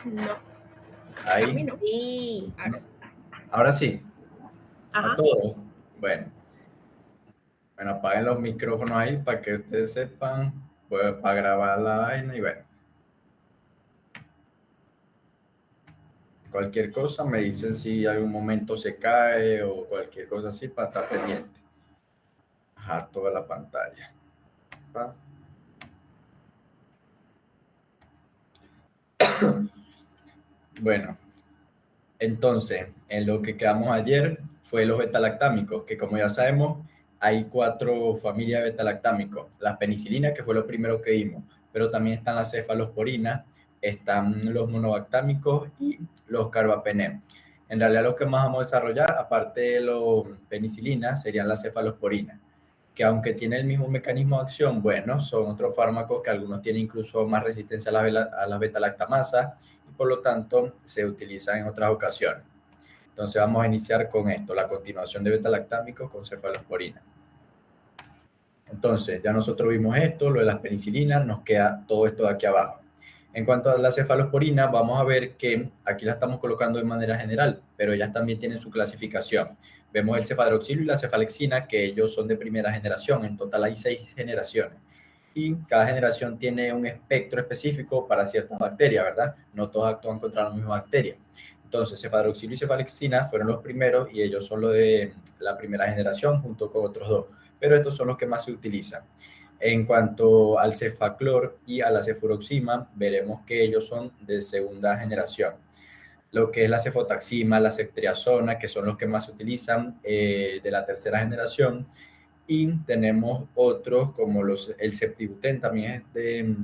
No, a mí Ahí. no. Sí. Ahora sí. Ahora sí. A Ajá. todos. Bueno, apaguen los micrófonos ahí para que ustedes sepan, pues, para grabar la vaina y bueno. Cualquier cosa me dicen si algún momento se cae o cualquier cosa así para estar pendiente. Bajar toda la pantalla. ¿Va? Bueno, entonces, en lo que quedamos ayer fue los betalactámicos, que como ya sabemos, hay 4 familias de betalactámicos. Las penicilinas, que fue lo primero que vimos, pero también están las cefalosporinas, están los monobactámicos y los carbapenem. En realidad, lo que más vamos a desarrollar, aparte de los penicilinas, serían las cefalosporinas, que aunque tienen el mismo mecanismo de acción, bueno, son otros fármacos que algunos tienen incluso más resistencia a la beta-lactamasa y por lo tanto se utilizan en otras ocasiones. Entonces vamos a iniciar con esto, la continuación de beta-lactámicos con cefalosporina. Entonces, ya nosotros vimos esto, lo de las penicilinas, nos queda todo esto de aquí abajo. En cuanto a la cefalosporina, vamos a ver que aquí la estamos colocando de manera general, pero ellas también tienen su clasificación. Vemos el cefadroxilo y la cefalexina, que ellos son de primera generación. En total hay 6 generaciones. Y cada generación tiene un espectro específico para ciertas bacterias, ¿verdad? No todos actúan contra la misma bacteria. Entonces, cefadroxilo y cefalexina fueron los primeros y ellos son los de la primera generación junto con otros 2, pero estos son los que más se utilizan. En cuanto al cefaclor y a la cefuroxima, veremos que ellos son de segunda generación. Lo que es la cefotaxima, la ceftriaxona, que son los que más se utilizan de la tercera generación. Y tenemos otros como el ceftibuten, también es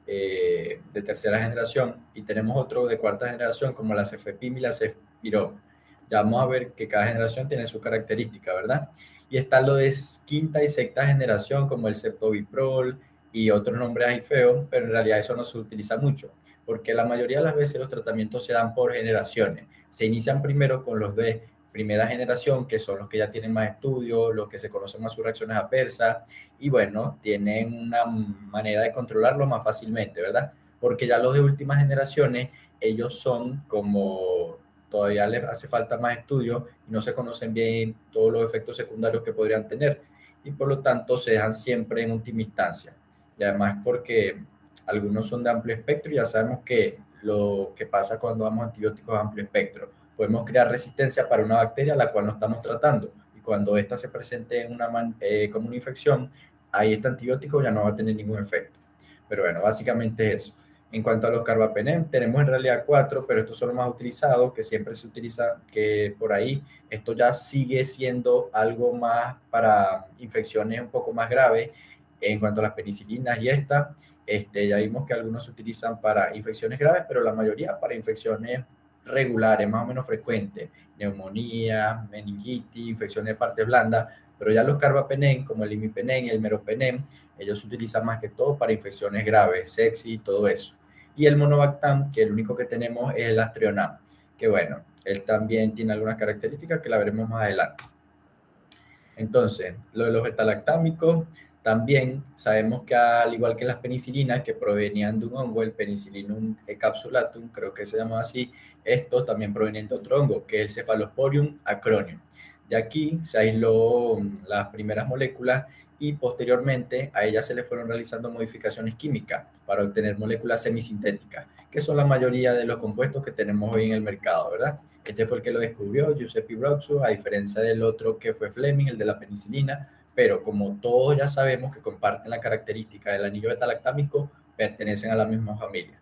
de tercera generación. Y tenemos otro de cuarta generación como la cefepime y la cefpirol. Ya vamos a ver que cada generación tiene su característica, ¿verdad? Y está lo de quinta y sexta generación, como el ceftobiprol y otros nombres ahí feos, pero en realidad eso no se utiliza mucho, porque la mayoría de las veces los tratamientos se dan por generaciones. Se inician primero con los de primera generación, que son los que ya tienen más estudios, los que se conocen más sus reacciones adversas, y bueno, tienen una manera de controlarlo más fácilmente, ¿verdad? Porque ya los de últimas generaciones, ellos son como todavía les hace falta más estudio y no se conocen bien todos los efectos secundarios que podrían tener y por lo tanto se dejan siempre en última instancia. Y además porque algunos son de amplio espectro y ya sabemos que lo que pasa cuando damos antibióticos de amplio espectro. Podemos crear resistencia para una bacteria a la cual no estamos tratando y cuando ésta se presente en como una infección, ahí este antibiótico ya no va a tener ningún efecto. Pero bueno, básicamente es eso. En cuanto a los carbapenem, tenemos en realidad 4, pero estos son los más utilizados, que siempre se utiliza, que por ahí esto ya sigue siendo algo más para infecciones un poco más graves. En cuanto a las penicilinas y ya vimos que algunos se utilizan para infecciones graves, pero la mayoría para infecciones regulares, más o menos frecuentes, neumonía, meningitis, infecciones de partes blandas, pero ya los carbapenem, como el imipenem y el meropenem, ellos se utilizan más que todo para infecciones graves, sepsis y todo eso. Y el monobactam, que el único que tenemos es el astrionam, que bueno, él también tiene algunas características que la veremos más adelante. Entonces, lo de los betalactámicos, también sabemos que al igual que las penicilinas que provenían de un hongo, el Penicillinum capsulatum, creo que se llama así, estos también provienen de otro hongo, que es el Cephalosporium acronium. De aquí se aisló las primeras moléculas y posteriormente a ellas se le fueron realizando modificaciones químicas para obtener moléculas semisintéticas, que son la mayoría de los compuestos que tenemos hoy en el mercado, ¿verdad? Este fue el que lo descubrió, Giuseppe Broxu, a diferencia del otro que fue Fleming, el de la penicilina, pero como todos ya sabemos que comparten la característica del anillo betalactámico, pertenecen a la misma familia.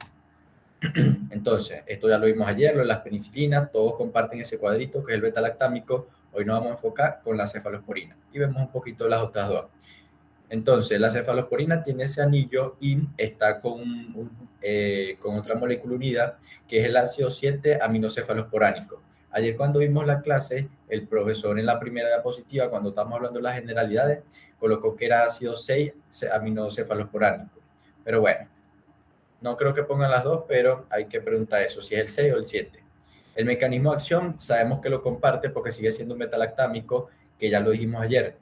Entonces, esto ya lo vimos ayer, lo de las penicilinas, todos comparten ese cuadrito que es el betalactámico. Hoy nos vamos a enfocar con la cefalosporina y vemos un poquito las otras dos. Entonces, la cefalosporina tiene ese anillo y está con otra molécula unida, que es el ácido 7 aminocefalosporánico. Ayer cuando vimos la clase, el profesor en la primera diapositiva, cuando estamos hablando de las generalidades, colocó que era ácido 6 aminocefalosporánico. Pero bueno, no creo que pongan las dos, pero hay que preguntar eso, si es el 6 o el 7. El mecanismo de acción sabemos que lo comparte porque sigue siendo un metalactámico, que ya lo dijimos ayer.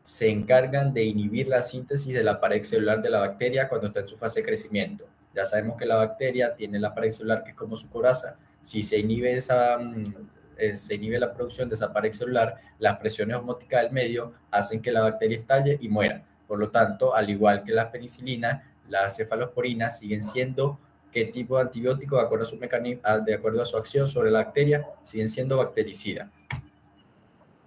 Se encargan de inhibir la síntesis de la pared celular de la bacteria cuando está en su fase de crecimiento. Ya sabemos que la bacteria tiene la pared celular que es como su coraza. Si se inhibe se inhibe la producción de esa pared celular, las presiones osmóticas del medio hacen que la bacteria estalle y muera. Por lo tanto, al igual que las penicilinas, las cefalosporinas siguen siendo qué tipo de antibiótico, de acuerdo a su mecanismo, de acuerdo a su acción sobre la bacteria, siguen siendo bactericidas.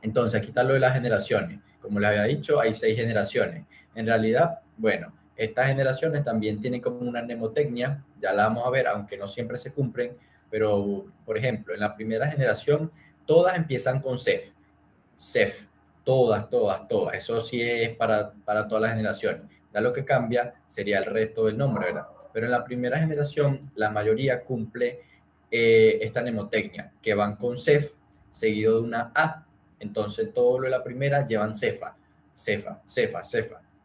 Entonces, aquí está lo de las generaciones. Como les había dicho, hay 6 generaciones. En realidad, bueno, estas generaciones también tienen como una mnemotecnia, ya la vamos a ver, aunque no siempre se cumplen, pero, por ejemplo, en la primera generación, todas empiezan con CEF. CEF, todas. Eso sí es para todas las generaciones. Ya lo que cambia sería el resto del nombre, ¿verdad? Pero en la primera generación, la mayoría cumple esta mnemotecnia, que van con CEF seguido de una A. Entonces, todo lo de la primera llevan cefa, cefa.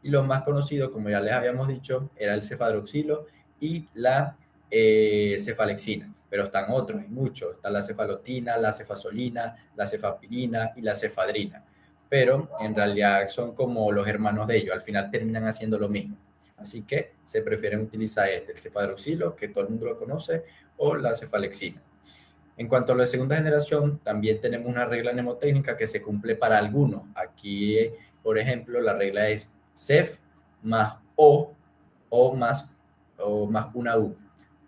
Y lo más conocido, como ya les habíamos dicho, era el cefadroxilo y la cefalexina. Pero están otros, hay muchos. Está la cefalotina, la cefazolina, la cefapirina y la cefadrina. Pero en realidad son como los hermanos de ellos. Al final terminan haciendo lo mismo. Así que se prefieren utilizar el cefadroxilo, que todo el mundo lo conoce, o la cefalexina. En cuanto a la segunda generación, también tenemos una regla mnemotécnica que se cumple para algunos. Aquí, por ejemplo, la regla es CEF más o o más una U.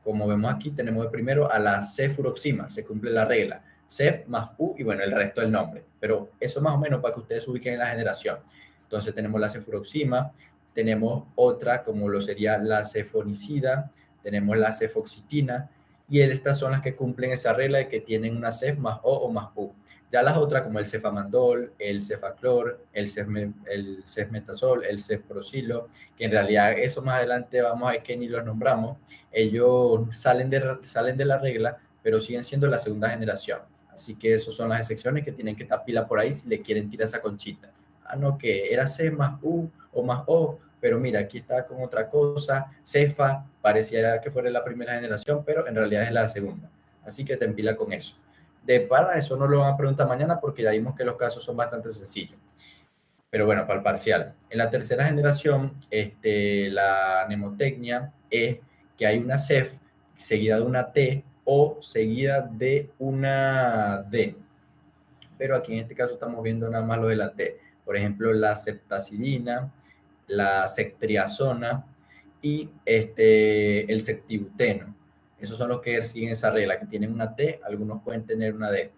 Como vemos aquí, tenemos de primero a la cefuroxima, se cumple la regla. CEF más U y bueno, el resto del nombre. Pero eso más o menos para que ustedes se ubiquen en la generación. Entonces tenemos la cefuroxima, tenemos otra como lo sería la cefonicida, tenemos la cefoxitina, y estas son las que cumplen esa regla de que tienen una CEF más O más U. Ya las otras, como el cefamandol, el cefaclor, el cefmetazol, el cefprosilo, que en realidad eso más adelante vamos a ver que ni los nombramos, ellos salen de la regla, pero siguen siendo la segunda generación. Así que esas son las excepciones que tienen que estar pila por ahí si le quieren tirar esa conchita. Ah, no, que era C más U o más O, pero mira, aquí está con otra cosa, cefa, pareciera que fuera la primera generación, pero en realidad es la segunda. Así que te empila con eso. De para eso no lo van a preguntar mañana porque ya vimos que los casos son bastante sencillos. Pero bueno, para el parcial. En la tercera generación, la mnemotecnia es que hay una CEF seguida de una T o seguida de una D. Pero aquí en este caso estamos viendo nada más lo de la T. Por ejemplo, la septacidina, la ceftriaxona y el septibuteno. Esos son los que siguen esa regla, que tienen una T, algunos pueden tener una D.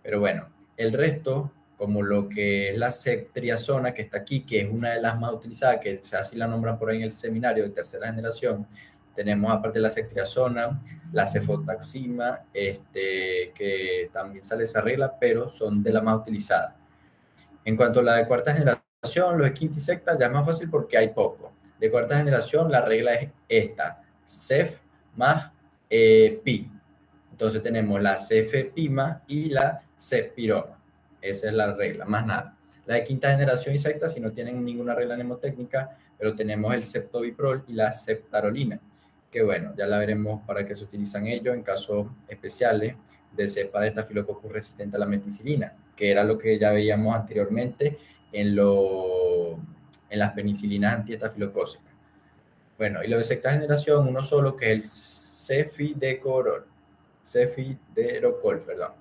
Pero bueno, el resto, como lo que es la ceftriaxona, que está aquí, que es una de las más utilizadas, que así la nombran por ahí en el seminario de tercera generación, tenemos aparte de la ceftriaxona, la cefotaxima, que también sale esa regla, pero son de las más utilizadas. En cuanto a la de cuarta generación, los de quinta y sexta ya es más fácil porque hay poco. De cuarta generación, la regla es esta, CEF más pi. Entonces tenemos la cefepima y la cefpiroma. Esa es la regla, más nada. La de quinta generación y sexta, si no tienen ninguna regla mnemotécnica, pero tenemos el ceftobiprol y la ceftarolina, que bueno, ya la veremos para qué se utilizan ellos en casos especiales de cepa de estafilococcus resistente a la meticilina, que era lo que ya veíamos anteriormente en las penicilinas antiestafilocócicas. Bueno, y lo de sexta generación, uno solo, que es el cefiderocol, perdón.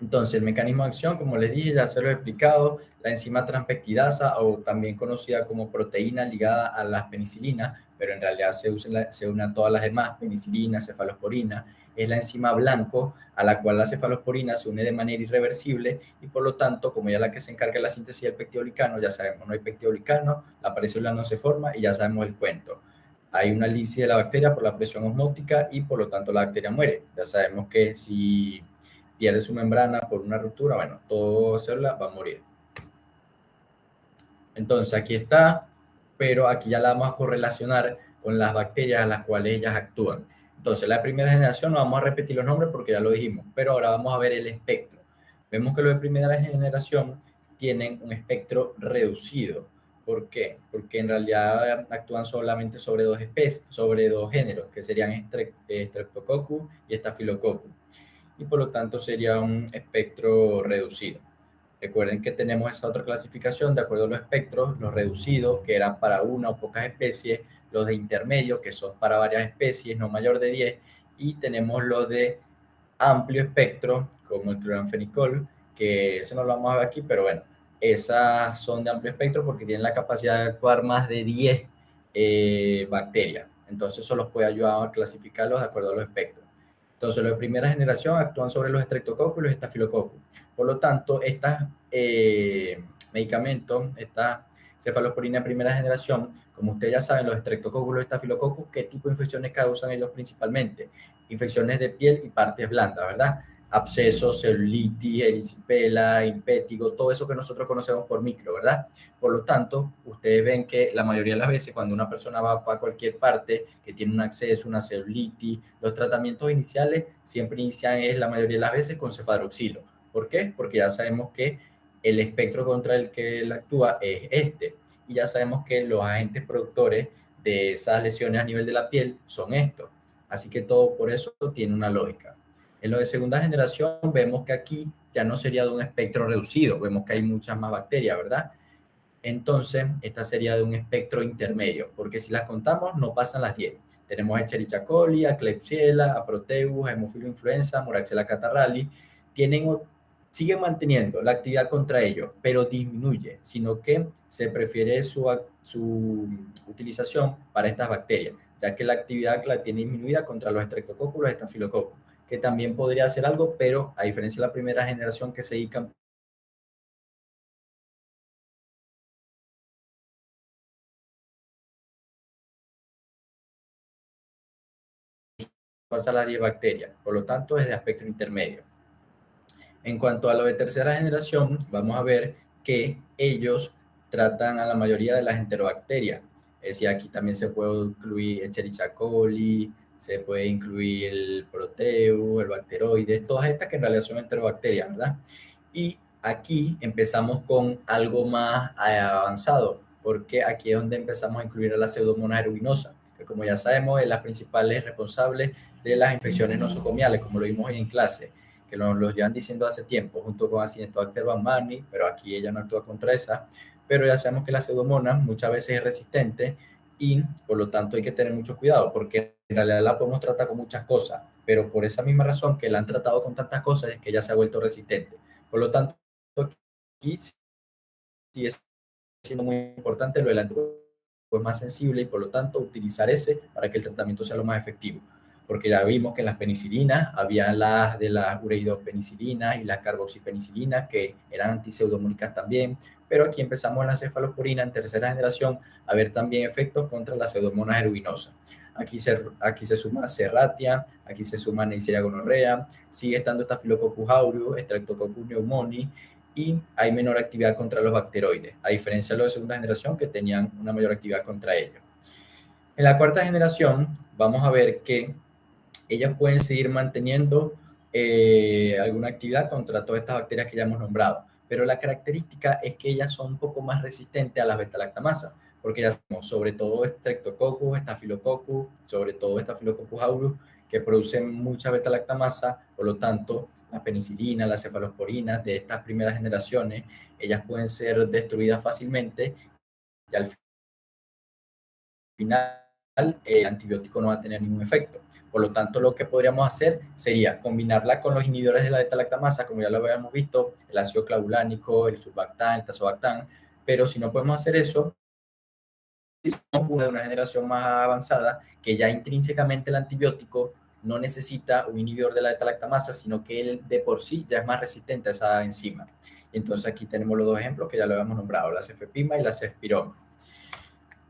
Entonces, el mecanismo de acción, como les dije, ya se lo he explicado, la enzima transpeptidasa, o también conocida como proteína ligada a las penicilinas, pero en realidad se une a todas las demás, penicilina, cefalosporina, es la enzima blanco a la cual la cefalosporina se une de manera irreversible y por lo tanto, como ya la que se encarga de la síntesis del pectidoglicano, ya sabemos, no hay pectidoglicano, la pared celular no se forma y ya sabemos el cuento. Hay una lisis de la bacteria por la presión osmótica y por lo tanto la bacteria muere. Ya sabemos que si pierde su membrana por una ruptura, bueno, toda célula va a morir. Entonces aquí está, pero aquí ya la vamos a correlacionar con las bacterias a las cuales ellas actúan. Entonces la primera generación no vamos a repetir los nombres porque ya lo dijimos, pero ahora vamos a ver el espectro. Vemos que los de primera generación tienen un espectro reducido. ¿Por qué? Porque en realidad actúan solamente sobre dos especies, sobre dos géneros, que serían Streptococcus y Staphylococcus, y por lo tanto sería un espectro reducido. Recuerden que tenemos esa otra clasificación de acuerdo a los espectros, los reducidos, que eran para una o pocas especies, los de intermedio, que son para varias especies, no mayor de 10, y tenemos los de amplio espectro, como el cloranfenicol, que ese no lo vamos a ver aquí, pero bueno, esas son de amplio espectro porque tienen la capacidad de actuar más de 10 bacterias. Entonces eso los puede ayudar a clasificarlos de acuerdo a los espectros. Entonces los de primera generación actúan sobre los estreptococos y los estafilococos. Por lo tanto, estos medicamentos, esta cefalosporina de primera generación, como ustedes ya saben, los estreptococos y los estafilococos, ¿qué tipo de infecciones causan ellos principalmente? Infecciones de piel y partes blandas, ¿verdad? Abscesos, celulitis, erisipela, impétigo, todo eso que nosotros conocemos por micro, ¿verdad? Por lo tanto, ustedes ven que la mayoría de las veces cuando una persona va a cualquier parte que tiene un absceso, una celulitis, los tratamientos iniciales siempre inician la mayoría de las veces con cefadroxilo. ¿Por qué? Porque ya sabemos que el espectro contra el que él actúa es este y ya sabemos que los agentes productores de esas lesiones a nivel de la piel son estos. Así que todo por eso tiene una lógica. En lo de segunda generación vemos que aquí ya no sería de un espectro reducido, vemos que hay muchas más bacterias, ¿verdad? Entonces, esta sería de un espectro intermedio, porque si las contamos no pasan las 10. Tenemos a Escherichia coli, a Klebsiella, a Proteus, a Haemophilus influenza, Moraxella catarrhalis, tienen, siguen manteniendo la actividad contra ellos, pero disminuye, sino que se prefiere su utilización para estas bacterias, ya que la actividad la tiene disminuida contra los estreptococos y los estafilococos, que también podría hacer algo, pero a diferencia de la primera generación que se dedican pasa las 10 bacterias, por lo tanto es de aspecto intermedio. En cuanto a lo de tercera generación, vamos a ver que ellos tratan a la mayoría de las enterobacterias. Es decir, aquí también se puede incluir Escherichia coli, se puede incluir el Proteus, el Bacteroides, todas estas que en realidad son enterobacterias, ¿verdad? Y aquí empezamos con algo más avanzado, porque aquí es donde empezamos a incluir a la Pseudomonas aeruginosa, que como ya sabemos es la principal responsable de las infecciones nosocomiales, como lo vimos hoy en clase, que lo llevan diciendo hace tiempo, junto con Acinetobacter baumannii, pero aquí ella no actúa contra esa, pero ya sabemos que la Pseudomonas muchas veces es resistente y por lo tanto hay que tener mucho cuidado, porque en realidad la podemos tratar con muchas cosas, pero por esa misma razón que la han tratado con tantas cosas es que ella se ha vuelto resistente. Por lo tanto, aquí sí es siendo muy importante lo del anticuerpo es más sensible y por lo tanto utilizar ese para que el tratamiento sea lo más efectivo. Porque ya vimos que en las penicilinas había las de las ureidopenicilinas y las carboxipenicilinas que eran antiseudomónicas también, pero aquí empezamos en la cefalosporina en tercera generación a ver también efectos contra la pseudomonas aeruginosa. Aquí se suma Serratia, aquí se suma Neisseria gonorrea, sigue estando Staphylococcus aureus, Streptococcus pneumoniae, y hay menor actividad contra los bacteroides, a diferencia de los de segunda generación que tenían una mayor actividad contra ellos. En la cuarta generación vamos a ver que ellas pueden seguir manteniendo alguna actividad contra todas estas bacterias que ya hemos nombrado, pero la característica es que ellas son un poco más resistentes a las beta-lactamasas, porque ya somos sobre todo Streptococcus, Staphylococcus, sobre todo Staphylococcus aureus, que producen mucha beta-lactamasa, por lo tanto, la penicilina, las cefalosporinas de estas primeras generaciones, ellas pueden ser destruidas fácilmente y al final el antibiótico no va a tener ningún efecto. Por lo tanto, lo que podríamos hacer sería combinarla con los inhibidores de la beta-lactamasa, como ya lo habíamos visto, el ácido clavulánico, el sulbactam, el tazobactam, pero si no podemos hacer eso, una de una generación más avanzada que ya intrínsecamente el antibiótico no necesita un inhibidor de la beta-lactamasa, sino que él de por sí ya es más resistente a esa enzima. Entonces aquí tenemos los dos ejemplos que ya lo habíamos nombrado, la cefepima y la cefpirona.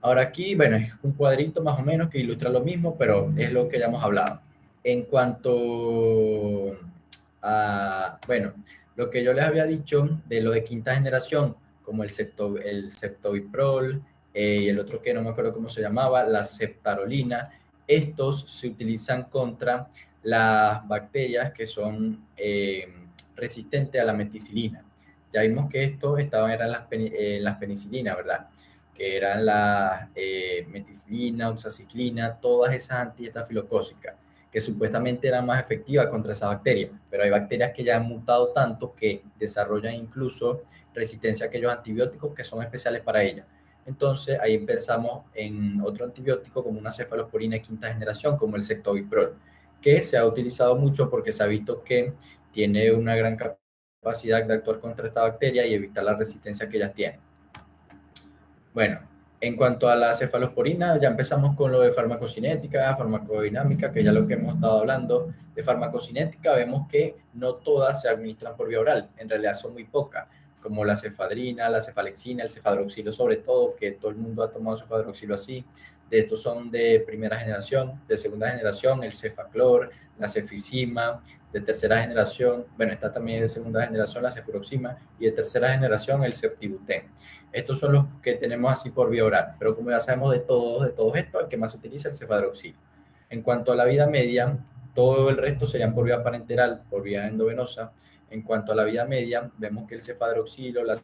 Ahora aquí, bueno, es un cuadrito más o menos que ilustra lo mismo, pero es lo que ya hemos hablado. En cuanto a, bueno, lo que yo les había dicho de lo de quinta generación, como el ceftobiprol y el otro que no me acuerdo cómo se llamaba, la ceftarolina, estos se utilizan contra las bacterias que son resistentes a la meticilina. Ya vimos que estos eran las penicilinas, ¿verdad? Que eran la meticilina, oxaciclina, todas esas antiestafilocócicas, que supuestamente eran más efectivas contra esa bacteria, pero hay bacterias que ya han mutado tanto que desarrollan incluso resistencia a aquellos antibióticos que son especiales para ellas. Entonces ahí pensamos en otro antibiótico como una cefalosporina de quinta generación, como el cetoviprol, que se ha utilizado mucho porque se ha visto que tiene una gran capacidad de actuar contra esta bacteria y evitar la resistencia que ellas tienen. Bueno, en cuanto a la cefalosporina, ya empezamos con lo de farmacocinética, farmacodinámica, que ya lo que hemos estado hablando. De farmacocinética vemos que no todas se administran por vía oral, en realidad son muy pocas, como la cefadrina, la cefalexina, el cefadroxilo sobre todo, que todo el mundo ha tomado cefadroxilo así. De estos son de primera generación, de segunda generación, el cefaclor, la cefixima, de tercera generación, bueno, está también de segunda generación la cefuroxima, y de tercera generación el ceftibuten. Estos son los que tenemos así por vía oral, pero como ya sabemos de todos estos, el que más se utiliza es el cefadroxil. En cuanto a la vida media, todo el resto serían por vía parenteral, por vía endovenosa. En cuanto a la vida media, vemos que el cefadroxilo, la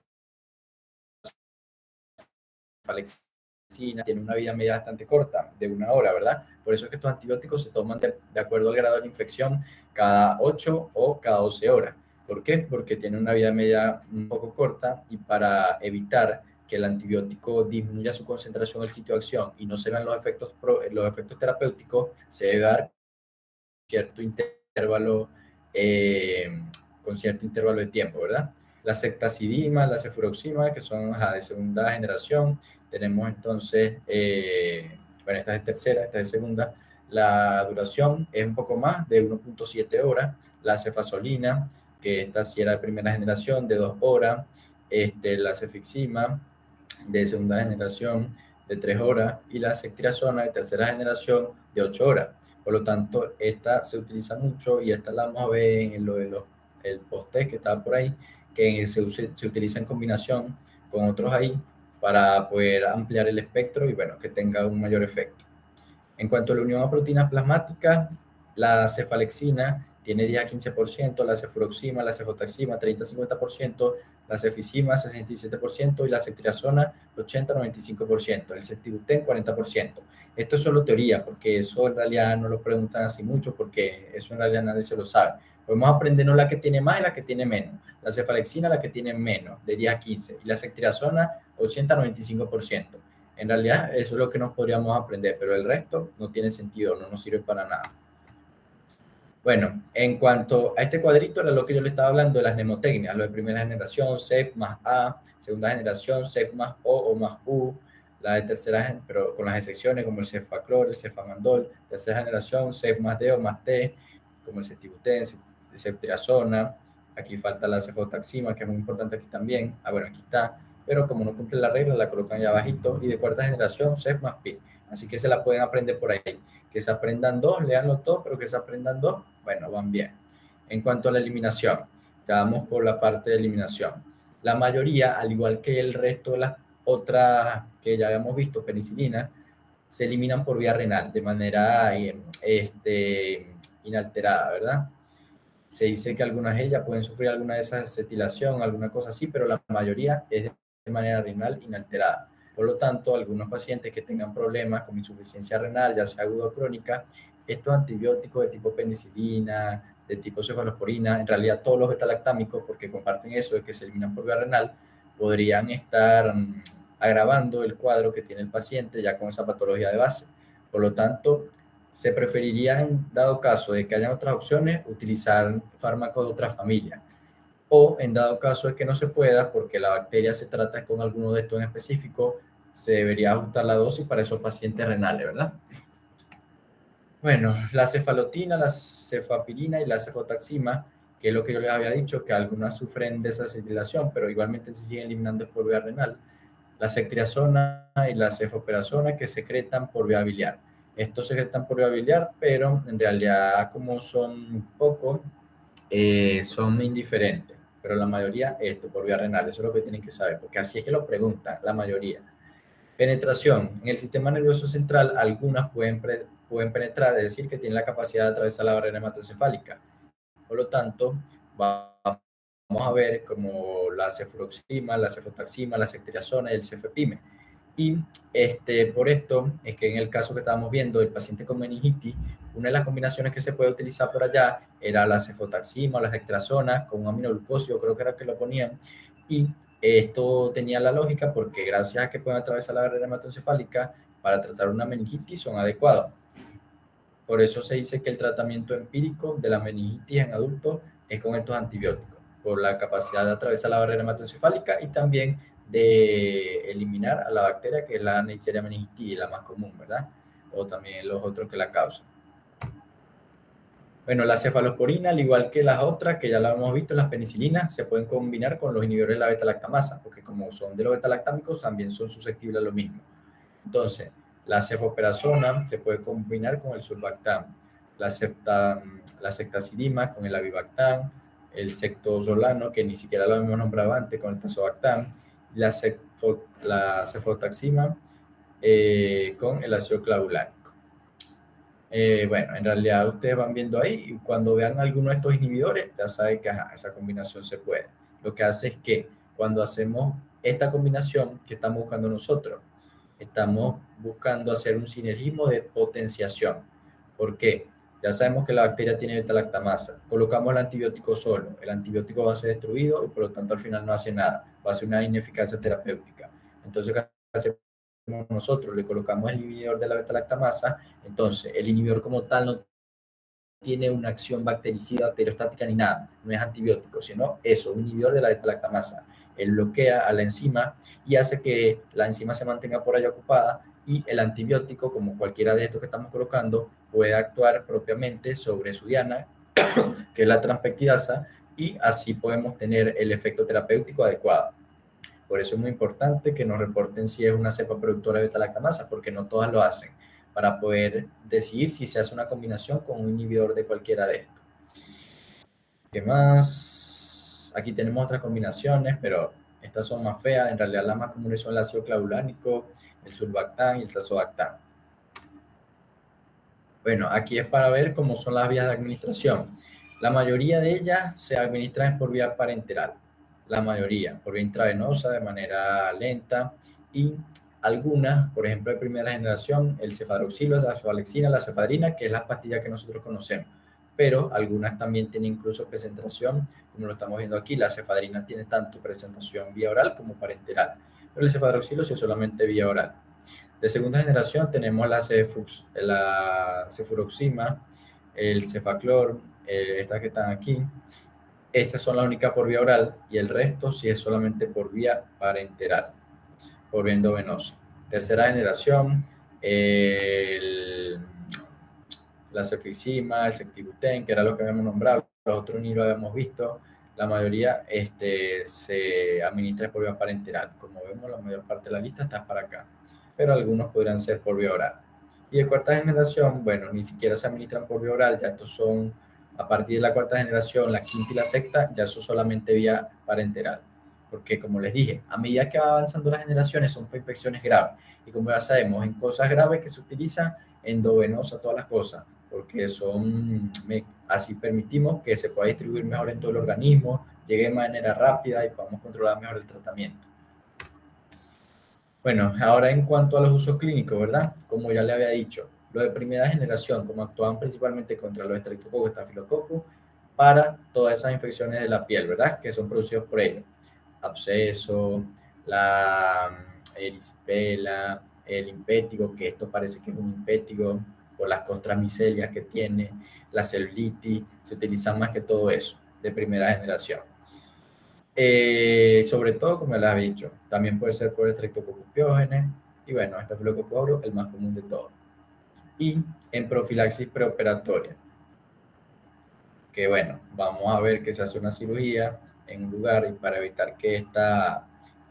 cefalexina, tiene una vida media bastante corta, de 1 hora, ¿verdad? Por eso es que estos antibióticos se toman de acuerdo al grado de la infección cada 8 o cada 12 horas. ¿Por qué? Porque tiene una vida media un poco corta y para evitar que el antibiótico disminuya su concentración en el sitio de acción y no se vean los efectos terapéuticos, se debe dar cierto intervalo, eh, con cierto intervalo de tiempo, ¿verdad? La ceftazidima, la cefuroxima, que son de segunda generación. Tenemos entonces, bueno, esta es tercera, esta es segunda. La duración es un poco más, de 1.7 horas. La cefazolina, que esta sí era de primera generación, de 2 horas. La cefixima, de segunda generación, de 3 horas. Y la ceftriaxona, de tercera generación, de 8 horas. Por lo tanto, esta se utiliza mucho y esta la vamos a ver en lo de el post-test que estaba por ahí, que se utiliza en combinación con otros ahí para poder ampliar el espectro y bueno, que tenga un mayor efecto. En cuanto a la unión a proteínas plasmáticas, la cefalexina tiene 10 a 15%, la cefuroxima, la cefotaxima 30 a 50%, la cefixima 67% y la ceftriaxona 80 a 95%, el ceftibuten 40%. Esto es solo teoría, porque eso en realidad no lo preguntan así mucho, porque eso en realidad nadie se lo sabe. Podemos aprendernos la que tiene más y la que tiene menos. La cefalexina la que tiene menos, de 10 a 15, y la ceftriaxona 80 a 95%. En realidad, eso es lo que nos podríamos aprender, pero el resto no tiene sentido, no nos sirve para nada. Bueno, en cuanto a este cuadrito, era lo que yo le estaba hablando de las mnemotecnias, lo de primera generación, CEP más A, segunda generación, CEP más O más U, la de tercera, pero con las excepciones como el cefaclor, el cefamandol, tercera generación, CEP más D o más T, como el ceftibuten, ceftriaxona, aquí falta la cefotaxima, que es muy importante aquí también, bueno, aquí está, pero como no cumple la regla, la colocan ya abajito, y de cuarta generación, CEP más P, así que se la pueden aprender por ahí. Que se aprendan dos, leanlo todo, pero que se aprendan dos, bueno, van bien. En cuanto a la eliminación, ya vamos por la parte de eliminación. La mayoría, al igual que el resto de las otras que ya habíamos visto, penicilina, se eliminan por vía renal de manera inalterada, ¿verdad? Se dice que algunas de ellas pueden sufrir alguna desacetilación, alguna cosa así, pero la mayoría es de manera renal inalterada. Por lo tanto, algunos pacientes que tengan problemas con insuficiencia renal, ya sea aguda o crónica, estos antibióticos de tipo penicilina, de tipo cefalosporina, en realidad todos los betalactámicos, porque comparten eso de que se eliminan por vía renal, podrían estar agravando el cuadro que tiene el paciente ya con esa patología de base. Por lo tanto, se preferiría, en dado caso de que haya otras opciones, utilizar fármacos de otra familia. O en dado caso de que no se pueda, porque la bacteria se trata con alguno de estos en específico, se debería ajustar la dosis para esos pacientes renales, ¿verdad? Bueno, la cefalotina, la cefapirina y la cefotaxima, que es lo que yo les había dicho, que algunas sufren desacetilación, pero igualmente se siguen eliminando por vía renal. La ceftriaxona y la cefoperazona que secretan por vía biliar. Estos secretan por vía biliar, pero en realidad como son pocos, son indiferentes. Pero la mayoría esto por vía renal, eso es lo que tienen que saber, porque así es que lo preguntan la mayoría. Penetración. En el sistema nervioso central, algunas pueden penetrar, es decir, que tienen la capacidad de atravesar la barrera hematoencefálica. Por lo tanto, vamos a ver como la cefuroxima, la cefotaxima, la ceftriaxona y el cefepime. Y por esto es que en el caso que estábamos viendo del paciente con meningitis, una de las combinaciones que se puede utilizar por allá era la cefotaxima o la ceftriaxona con un aminoglucósido, creo que era que lo ponían, y Esto tenía la lógica porque gracias a que pueden atravesar la barrera hematoencefálica, para tratar una meningitis son adecuados. Por eso se dice que el tratamiento empírico de la meningitis en adultos es con estos antibióticos, por la capacidad de atravesar la barrera hematoencefálica y también de eliminar a la bacteria que es la Neisseria meningitis, la más común, ¿verdad? O también los otros que la causan. Bueno, la cefalosporina, al igual que las otras, que ya la hemos visto, las penicilinas, se pueden combinar con los inhibidores de la beta-lactamasa, porque como son de los beta-lactámicos, también son susceptibles a lo mismo. Entonces, la cefoperazona se puede combinar con el surfactán, la ceftazidima con el avibactán, el sectosolano, que ni siquiera lo habíamos nombrado antes, con el tazobactán, la cefotaxima con el ácido clavulánico. Bueno, en realidad ustedes van viendo ahí y cuando vean alguno de estos inhibidores, ya saben que esa combinación se puede. Lo que hace es que cuando hacemos esta combinación que estamos buscando nosotros, estamos buscando hacer un sinergismo de potenciación. ¿Por qué? Ya sabemos que la bacteria tiene beta-lactamasa. Colocamos el antibiótico solo. El antibiótico va a ser destruido y por lo tanto al final no hace nada. Va a ser una ineficacia terapéutica. Entonces, ¿qué hacemos nosotros? Le colocamos el inhibidor de la beta-lactamasa. Entonces, el inhibidor como tal no tiene una acción bactericida, bacteriostática ni nada. No es antibiótico, sino eso, un inhibidor de la beta-lactamasa. Él bloquea a la enzima y hace que la enzima se mantenga por ahí ocupada y el antibiótico, como cualquiera de estos que estamos colocando, puede actuar propiamente sobre su diana, que es la transpeptidasa, y así podemos tener el efecto terapéutico adecuado. Por eso es muy importante que nos reporten si es una cepa productora de beta-lactamasa, porque no todas lo hacen, para poder decidir si se hace una combinación con un inhibidor de cualquiera de estos. ¿Qué más? Aquí tenemos otras combinaciones, pero estas son más feas. En realidad las más comunes son el ácido clavulánico, el surfactán y el tazobactán. Bueno, aquí es para ver cómo son las vías de administración. La mayoría de ellas se administran por vía parenteral. La mayoría, por vía intravenosa, de manera lenta. Y algunas, por ejemplo, de primera generación, el cefadroxilo, la cefalexina, la cefadrina, que es la pastilla que nosotros conocemos. Pero algunas también tienen incluso presentación, como lo estamos viendo aquí. La cefadrina tiene tanto presentación vía oral como parenteral. Pero el cefadroxilo sí es solamente vía oral. De segunda generación tenemos la cefuroxima, el cefaclor, estas que están aquí. Estas son las únicas por vía oral y el resto sí es solamente por vía parenteral, por vía endovenosa. Tercera generación, el, la cefixima, el cectibuten, que era lo que habíamos nombrado, los otros ni lo habíamos visto. La mayoría se administra por vía parenteral. Como vemos, la mayor parte de la lista está para acá, pero algunos podrían ser por vía oral. Y de cuarta generación, bueno, ni siquiera se administran por vía oral, ya estos son, a partir de la cuarta generación, la quinta y la sexta, ya eso solamente vía parenteral. Porque como les dije, a medida que va avanzando las generaciones son por infecciones graves. Y como ya sabemos, en cosas graves que se utilizan endovenosa, todas las cosas, porque son, así permitimos que se pueda distribuir mejor en todo el organismo, llegue de manera rápida y podamos controlar mejor el tratamiento. Bueno, ahora en cuanto a los usos clínicos, ¿verdad? Como ya le había dicho, los de primera generación, como actúan principalmente contra los estreptococcus, estafilococcus, para todas esas infecciones de la piel, ¿verdad? Que son producidos por ellos. Absceso, la erisipela, el impétigo, que esto parece que es un impétigo, por las costras micelias que tiene, la celulitis, se utilizan más que todo eso, de primera generación. Sobre todo, como les había dicho, también puede ser por Streptococcus pyogenes y bueno, Staphylococcus aureus, el más común de todos. Y en profilaxis preoperatoria, que bueno, vamos a ver que se hace una cirugía en un lugar y para evitar que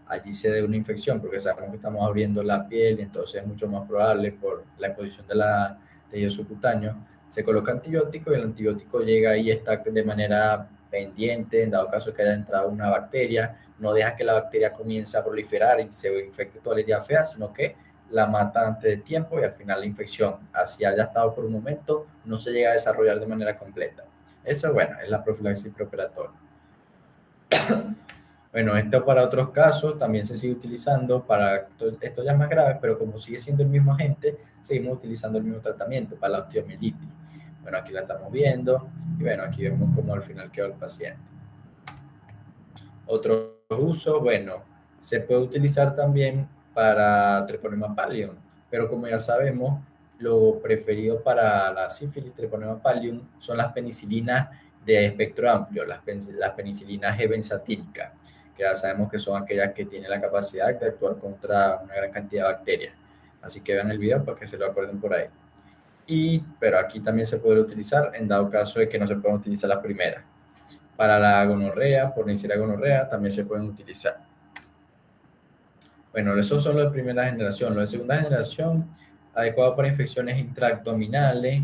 allí se dé una infección, porque sabemos que estamos abriendo la piel y entonces es mucho más probable por la exposición de la tejido subcutáneo, se coloca antibiótico y el antibiótico llega ahí y está de manera pendiente, en dado caso que haya entrado una bacteria, no deja que la bacteria comience a proliferar y se infecte toda la herida fea, sino que la mata antes de tiempo y al final la infección, así haya estado por un momento, no se llega a desarrollar de manera completa. Eso, bueno, es la profilaxis preoperatoria. Bueno, esto para otros casos también se sigue utilizando para esto ya es más grave, pero como sigue siendo el mismo agente, seguimos utilizando el mismo tratamiento para la osteomielitis. Bueno, aquí la estamos viendo y bueno, aquí vemos cómo al final quedó el paciente. Otro usos, bueno, se puede utilizar también para Treponema pallidum, pero como ya sabemos, lo preferido para la sífilis Treponema pallidum son las penicilinas de espectro amplio, las penicilinas G-benzatínicas, que ya sabemos que son aquellas que tienen la capacidad de actuar contra una gran cantidad de bacterias. Así que vean el video para que se lo acuerden por ahí. Pero aquí también se puede utilizar en dado caso de que no se puedan utilizar las primeras. Para la gonorrea, por Neisseria gonorrea, también se pueden utilizar. Bueno, esos son los de primera generación. Los de segunda generación, adecuados para infecciones intraabdominales,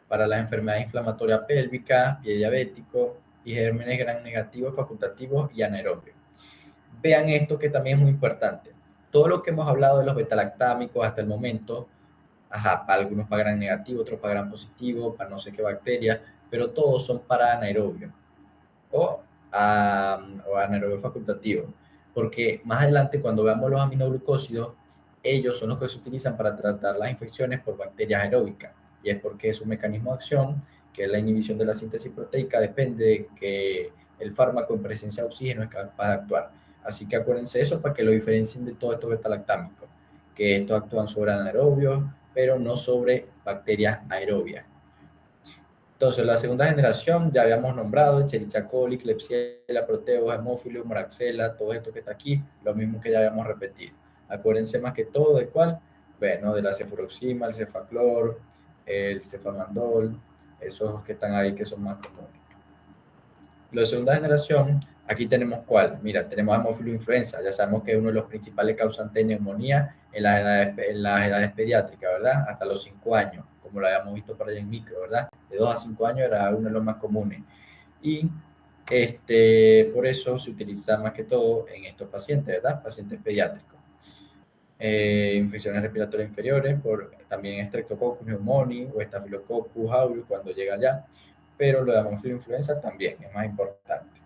para las enfermedades inflamatorias pélvicas, pie diabético y gérmenes gram negativos, facultativos y anaerobios. Vean esto que también es muy importante. Todo lo que hemos hablado de los betalactámicos hasta el momento, para algunos para gram negativo, otros para gram positivo, para no sé qué bacteria, pero todos son para anaerobios o, o anaerobio facultativo, porque más adelante cuando veamos los aminoglucósidos, ellos son los que se utilizan para tratar las infecciones por bacterias aeróbicas, y es porque su mecanismo de acción, que es la inhibición de la síntesis proteica, depende de que el fármaco en presencia de oxígeno es capaz de actuar. Así que acuérdense eso para que lo diferencien de todos estos betalactámicos, que estos actúan sobre anaerobios, pero no sobre bacterias aerobias. Entonces, la segunda generación ya habíamos nombrado Escherichia coli, Klebsiella, Proteus, Haemophilus, Moraxella, todo esto que está aquí, lo mismo que ya habíamos repetido. Acuérdense más que todo de cuál, bueno, de la cefuroxima, el cefaclor, el cefamandol, esos que están ahí que son más comunes. Lo de segunda generación, aquí tenemos cuál. Mira, tenemos Haemophilus influenza, ya sabemos que es uno de los principales causantes de neumonía en las edades pediátricas, ¿verdad? Hasta los 5 años, como lo habíamos visto por allá en micro, ¿verdad? De 2 a 5 años era uno de los más comunes. Y por eso se utiliza más que todo en estos pacientes, ¿verdad? Pacientes pediátricos. Infecciones respiratorias inferiores, también Streptococcus pneumoniae o Staphylococcus aureus cuando llega allá, pero lo de Haemophilus influenza también es más importante.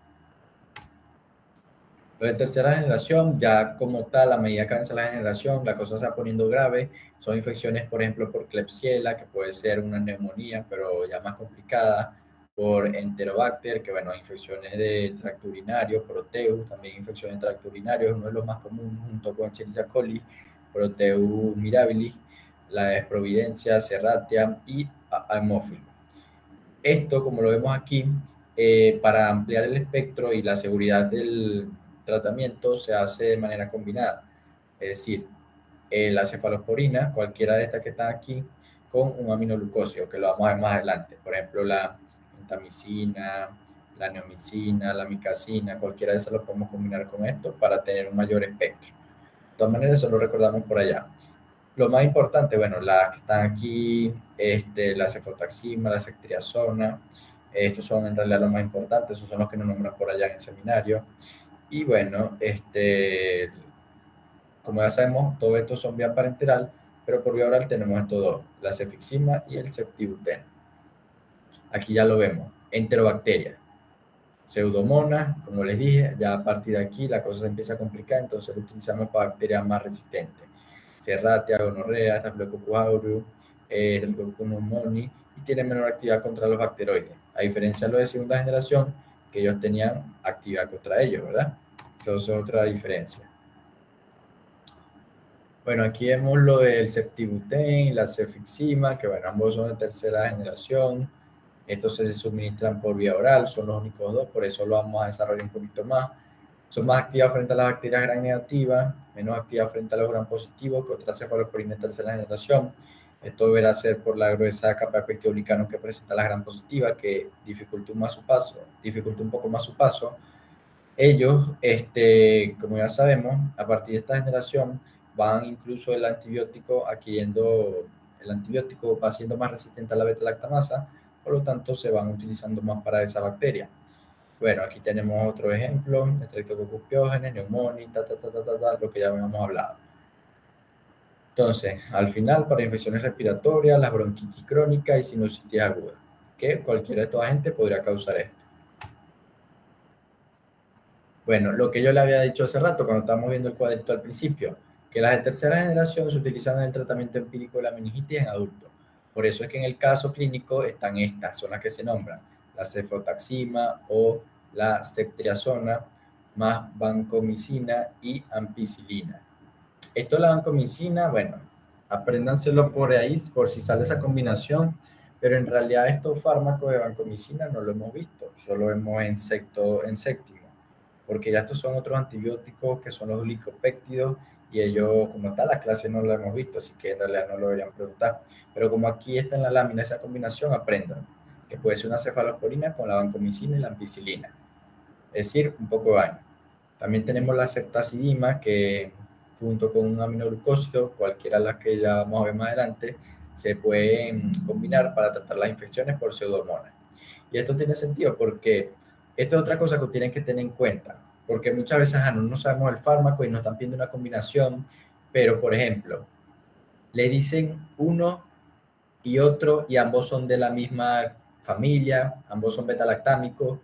Lo de tercera generación, ya como tal, a medida que avanza la generación, la cosa se va poniendo grave. Son infecciones, por ejemplo, por Klebsiella, que puede ser una neumonía, pero ya más complicada, por Enterobacter, que bueno, infecciones de tracto urinario, Proteus, también infecciones de tracto urinario, es uno de los más comunes junto con Escherichia coli, Proteus mirabilis, la Providencia, Serratia y Haemophilus. Esto, como lo vemos aquí, para ampliar el espectro y la seguridad del tratamiento se hace de manera combinada. Es decir, la cefalosporina, cualquiera de estas que están aquí, con un aminoglucósido, que lo vamos a ver más adelante. Por ejemplo, la gentamicina, la neomicina, la micacina, cualquiera de esas lo podemos combinar con esto para tener un mayor espectro. De todas maneras, eso lo recordamos por allá. Lo más importante, bueno, las que están aquí, la cefotaxima, la ceftriaxona, estos son en realidad los más importantes, esos son los que nos nombran por allá en el seminario. Y bueno, como ya sabemos, todos estos son vía parenteral, pero por vía oral tenemos estos dos, la cefixima y el ceftibuteno. Aquí ya lo vemos, enterobacterias, pseudomonas, como les dije, ya a partir de aquí la cosa se empieza a complicar, entonces lo utilizamos para bacterias más resistentes. Serratia, gonorrea, Staphylococcus aureus, Streptococcus pneumoniae, y tiene menor actividad contra los bacteroides, a diferencia de los de segunda generación, que ellos tenían actividad contra ellos, ¿verdad? Entonces, otra diferencia. Bueno, aquí vemos lo del ceftibuten y la cefixima, que bueno, ambos son de tercera generación. Estos se suministran por vía oral, son los únicos dos, por eso lo vamos a desarrollar un poquito más. Son más activas frente a las bacterias gram negativas, menos activas frente a los gram positivos que otras cefalosporina de tercera generación. Esto deberá ser por la gruesa capa de pectiolicano que presenta la gram positiva, que dificulta un poco más su paso. Ellos, como ya sabemos, a partir de esta generación van incluso el antibiótico va siendo más resistente a la beta-lactamasa, por lo tanto se van utilizando más para esa bacteria. Bueno, aquí tenemos otro ejemplo, Streptococcus pyogenes, Pneumoniae, lo que ya habíamos hablado. Entonces, al final, para infecciones respiratorias, la bronquitis crónica y sinusitis aguda, que cualquiera de estos agentes podría causar esto. Bueno, lo que yo le había dicho hace rato cuando estábamos viendo el cuadrito al principio, que las de tercera generación se utilizan en el tratamiento empírico de la meningitis en adultos. Por eso es que en el caso clínico están estas, son las que se nombran, la cefotaxima o la ceftriaxona, más vancomicina y ampicilina. Esto de la vancomicina, bueno, apréndanselo por ahí, por si sale esa combinación, pero en realidad estos fármacos de vancomicina no lo hemos visto, solo vemos en séptimo, porque ya estos son otros antibióticos que son los glicopéptidos y ellos, como tal, la clase no la hemos visto, así que en realidad no lo deberían preguntar. Pero como aquí está en la lámina esa combinación, aprendan que puede ser una cefalosporina con la vancomicina y la ampicilina, es decir, un poco de daño. También tenemos la ceftazidima, que junto con un aminoglucósido, cualquiera de las que ya vamos a ver más adelante, se pueden combinar para tratar las infecciones por pseudomonas. Y esto tiene sentido porque esto es otra cosa que tienen que tener en cuenta, porque muchas veces no sabemos el fármaco y nos están pidiendo una combinación, pero por ejemplo, le dicen uno y otro y ambos son de la misma familia, ambos son betalactámicos.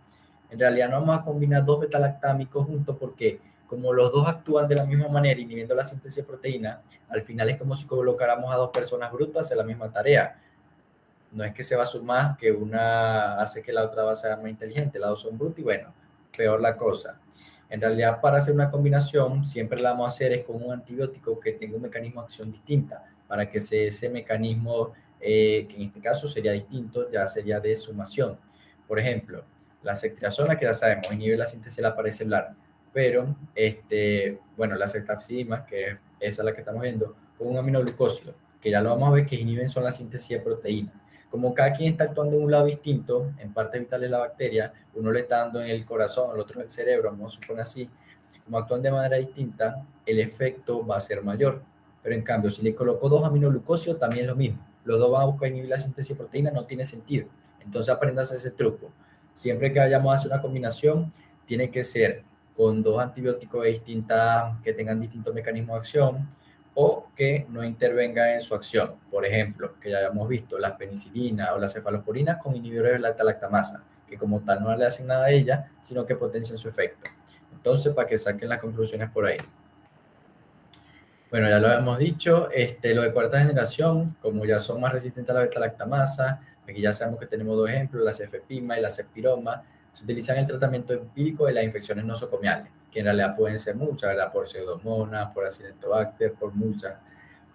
En realidad no vamos a combinar dos betalactámicos juntos porque como los dos actúan de la misma manera inhibiendo la síntesis de proteína, al final es como si colocáramos a dos personas brutas en la misma tarea. No es que se va a sumar que una hace que la otra va a ser más inteligente, las dos son brutas y bueno, peor la cosa. En realidad, para hacer una combinación, siempre la vamos a hacer es con un antibiótico que tenga un mecanismo de acción distinta, para que ese mecanismo, que en este caso sería distinto, ya sería de sumación. Por ejemplo, la ceftriaxona, que ya sabemos, inhibe la síntesis de la pared celular, pero, bueno, la ceftazidima, que es esa la que estamos viendo, con un aminoglucósido, que ya lo vamos a ver que inhiben son la síntesis de proteína. Como cada quien está actuando en un lado distinto, en parte vital de la bacteria, uno le está dando en el corazón, el otro en el cerebro, vamos a suponer así, como actúan de manera distinta, el efecto va a ser mayor. Pero en cambio, si le coloco dos aminoglucósidos, también es lo mismo. Los dos van a buscar inhibir la síntesis de proteína, no tiene sentido. Entonces aprendas ese truco. Siempre que vayamos a hacer una combinación, tiene que ser con dos antibióticos que tengan distintos mecanismos de acción, o que no intervenga en su acción. Por ejemplo, que ya hayamos visto las penicilinas o las cefalosporinas con inhibidores de la lactamasa, que como tal no le hacen nada a ella, sino que potencian su efecto. Entonces, para que saquen las conclusiones por ahí. Bueno, ya lo hemos dicho, lo de cuarta generación, como ya son más resistentes a la beta-lactamasa, aquí ya sabemos que tenemos dos ejemplos, la cefepima y la cefpiroma, se utilizan en el tratamiento empírico de las infecciones nosocomiales, que en realidad pueden ser muchas, ¿verdad? Por pseudomonas, por acinetobacter, por muchas,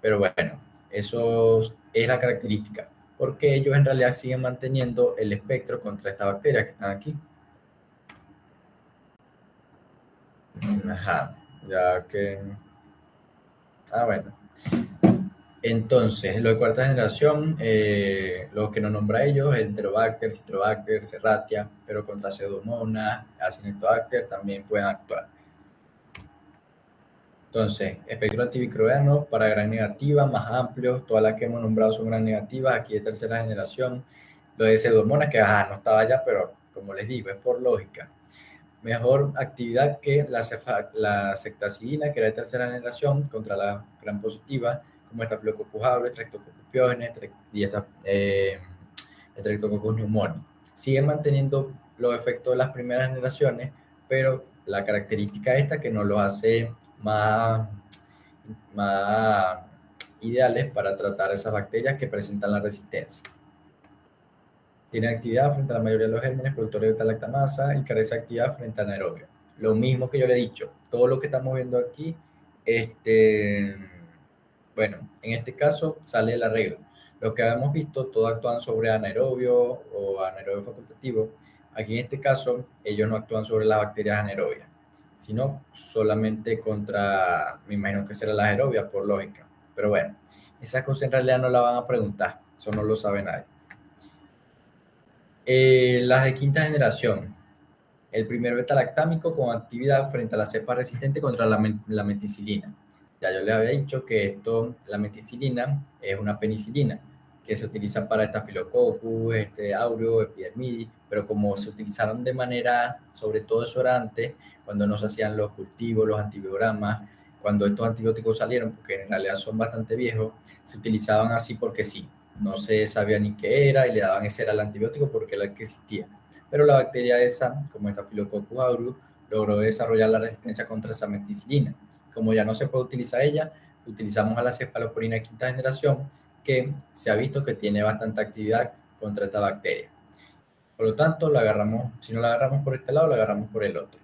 pero bueno, eso es la característica, porque ellos en realidad siguen manteniendo el espectro contra estas bacterias que están aquí. Ajá, ya que... Ah, bueno. Entonces, lo de cuarta generación, lo que nos nombra ellos, el Enterobacter, Citrobacter, Serratia, pero contra Pseudomonas, Acinetobacter también pueden actuar. Entonces, espectro antimicrobiano para gran negativa, más amplio, todas las que hemos nombrado son gran negativas, aquí de tercera generación. Lo de Pseudomonas, que no estaba allá, pero como les digo, es por lógica. Mejor actividad que la ceftazidina, que era de tercera generación, contra la gran positiva, como Staphylococcus aureus, Streptococcus pyogenes y Streptococcus pneumoniae. Siguen manteniendo los efectos de las primeras generaciones, pero la característica esta que nos lo hace más ideales para tratar esas bacterias que presentan la resistencia. Tiene actividad frente a la mayoría de los gérmenes productores de beta-lactamasa y carece de actividad frente a anaerobio. Lo mismo que yo le he dicho, todo lo que estamos viendo aquí, bueno, en este caso sale la regla. Lo que habíamos visto, todos actúan sobre anaerobio o anaerobio facultativo. Aquí en este caso, ellos no actúan sobre las bacterias anaerobias, sino solamente contra, me imagino que será las aerobias por lógica. Pero bueno, esas cosas en realidad no la van a preguntar, eso no lo sabe nadie. Las de quinta generación. El primer beta-lactámico con actividad frente a la cepa resistente contra la meticilina. Ya yo les había dicho que la meticilina es una penicilina que se utiliza para Staphylococcus, aureus, epidermidis, pero como se utilizaron de manera, sobre todo eso era antes, cuando no se hacían los cultivos, los antibiogramas, cuando estos antibióticos salieron, porque en realidad son bastante viejos, se utilizaban así porque sí, no se sabía ni qué era y le daban ese era el antibiótico porque era el que existía. Pero la bacteria esa, como Staphylococcus aureus, logró desarrollar la resistencia contra esa meticilina. Como ya no se puede utilizar ella, utilizamos a la cefalosporina de quinta generación, que se ha visto que tiene bastante actividad contra esta bacteria. Por lo tanto, la agarramos, si no la agarramos por este lado, la agarramos por el otro.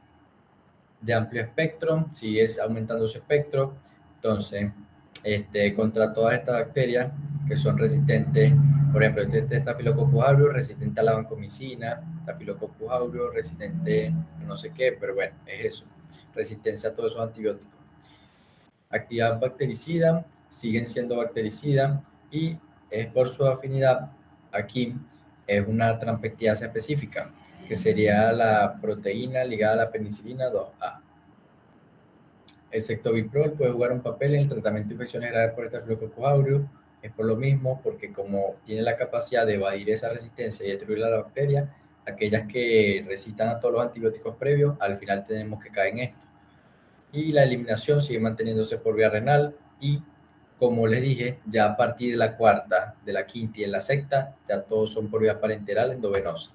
de amplio espectro, sigue aumentando su espectro. Entonces, contra todas estas bacterias que son resistentes, por ejemplo, este Staphylococcus aureus resistente a la vancomicina, Staphylococcus aureus resistente a no sé qué, pero bueno, es eso, resistencia a todos esos antibióticos. Actividad bactericida, siguen siendo bactericidas y es por su afinidad, aquí es una trampectiasa específica, que sería la proteína ligada a la penicilina 2A. El sectoviprol puede jugar un papel en el tratamiento de infecciones graves por Staphylococcus aureus. Es por lo mismo, porque como tiene la capacidad de evadir esa resistencia y destruir la bacteria, aquellas que resistan a todos los antibióticos previos, al final tenemos que caer en esto. Y la eliminación sigue manteniéndose por vía renal y, como les dije, ya a partir de la cuarta, de la quinta y de la sexta, ya todos son por vía parenteral endovenosa.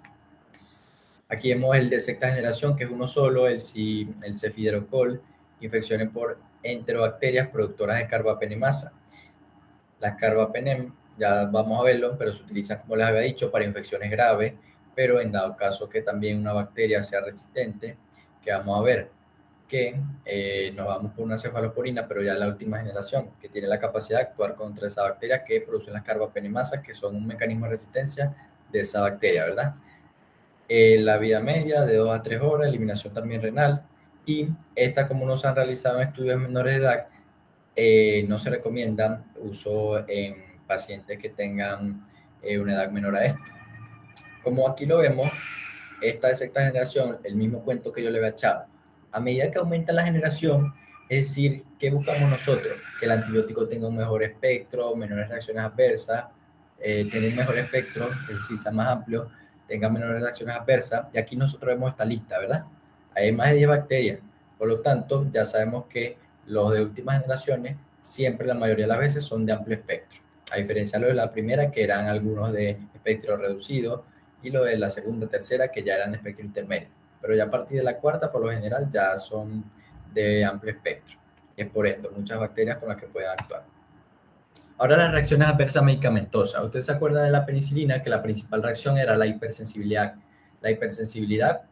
Aquí vemos el de sexta generación, que es uno solo, el cefiderocol, infecciones por enterobacterias productoras de carbapenemasa. Las carbapenem, ya vamos a verlo, pero se utilizan, como les había dicho, para infecciones graves, pero en dado caso que también una bacteria sea resistente, que vamos a ver que nos vamos por una cefalosporina, pero ya la última generación, que tiene la capacidad de actuar contra esa bacteria que producen las carbapenemasas, que son un mecanismo de resistencia de esa bacteria, ¿verdad? La vida media de 2 a 3 horas, eliminación también renal, y esta, como no se han realizado en estudios menores de edad, no se recomienda uso en pacientes que tengan una edad menor a esto. Como aquí lo vemos, esta de sexta generación, el mismo cuento que yo le había echado. A medida que aumenta la generación, es decir, ¿qué buscamos nosotros? Que el antibiótico tenga un mejor espectro, menores reacciones adversas, tenga un mejor espectro, es decir, sea más amplio, tenga menores reacciones adversas. Y aquí nosotros vemos esta lista, ¿verdad? Hay más de 10 bacterias. Por lo tanto, ya sabemos que los de últimas generaciones, siempre la mayoría de las veces son de amplio espectro. A diferencia de los de la primera, que eran algunos de espectro reducido, y lo de la segunda, tercera, que ya eran de espectro intermedio. Pero ya a partir de la cuarta, por lo general, ya son de amplio espectro. Es por esto, muchas bacterias con las que pueden actuar. Ahora las reacciones adversas medicamentosas. Ustedes se acuerdan de la penicilina, que la principal reacción era la hipersensibilidad. La hipersensibilidad,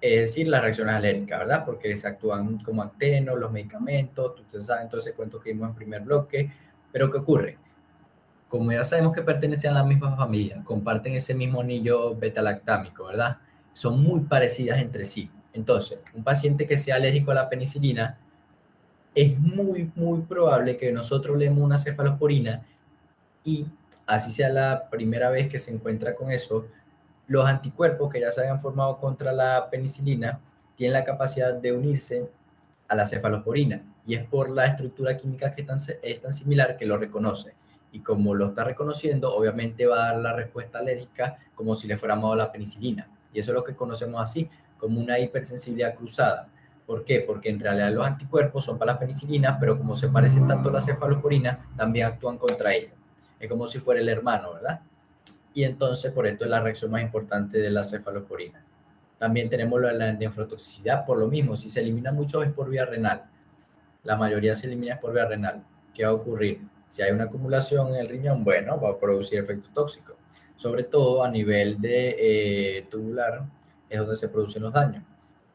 es decir, las reacciones alérgicas, ¿verdad? Porque se actúan como actenos, los medicamentos, ustedes saben todo ese cuento que vimos en primer bloque. Pero ¿qué ocurre? Como ya sabemos que pertenecen a la misma familia, comparten ese mismo anillo beta-lactámico, ¿verdad? Son muy parecidas entre sí. Entonces, un paciente que sea alérgico a la penicilina, es muy probable que nosotros le demos una cefalosporina y así sea la primera vez que se encuentra con eso, los anticuerpos que ya se hayan formado contra la penicilina tienen la capacidad de unirse a la cefalosporina y es por la estructura química que es tan similar que lo reconoce. Y como lo está reconociendo, obviamente va a dar la respuesta alérgica como si le fuéramos a la penicilina. Y eso es lo que conocemos así, como una hipersensibilidad cruzada. ¿Por qué? Porque en realidad los anticuerpos son para la penicilina, pero como se parecen tanto a la cefalosporina, también actúan contra ellos. Es como si fuera el hermano, ¿verdad? Y entonces por esto es la reacción más importante de la cefalosporina. También tenemos la nefrotoxicidad por lo mismo, si se elimina mucho es por vía renal, la mayoría se elimina por vía renal. ¿Qué va a ocurrir? Si hay una acumulación en el riñón, bueno, va a producir efectos tóxicos, sobre todo a nivel de tubular, es donde se producen los daños,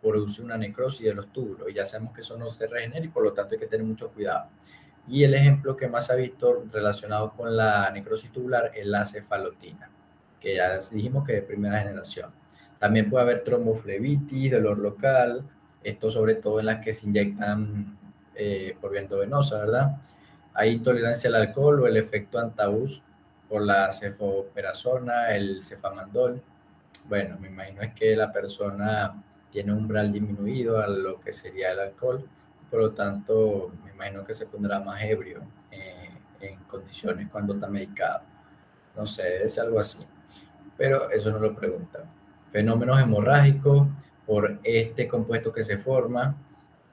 produce una necrosis de los túbulos y ya sabemos que eso no se regenera y por lo tanto hay que tener mucho cuidado. Y el ejemplo que más se ha visto relacionado con la necrosis tubular es la cefalotina, que ya dijimos que es de primera generación. También puede haber tromboflebitis, dolor local, esto sobre todo en las que se inyectan por vía endovenosa, ¿verdad? Hay intolerancia al alcohol o el efecto antabús por la cefoperazona, el cefamandol. Bueno, me imagino es que la persona tiene un umbral disminuido a lo que sería el alcohol, por lo tanto, me imagino que se pondrá más ebrio en condiciones cuando está medicado. No sé, es algo así, pero eso no lo preguntan. Fenómenos hemorrágicos por este compuesto que se forma,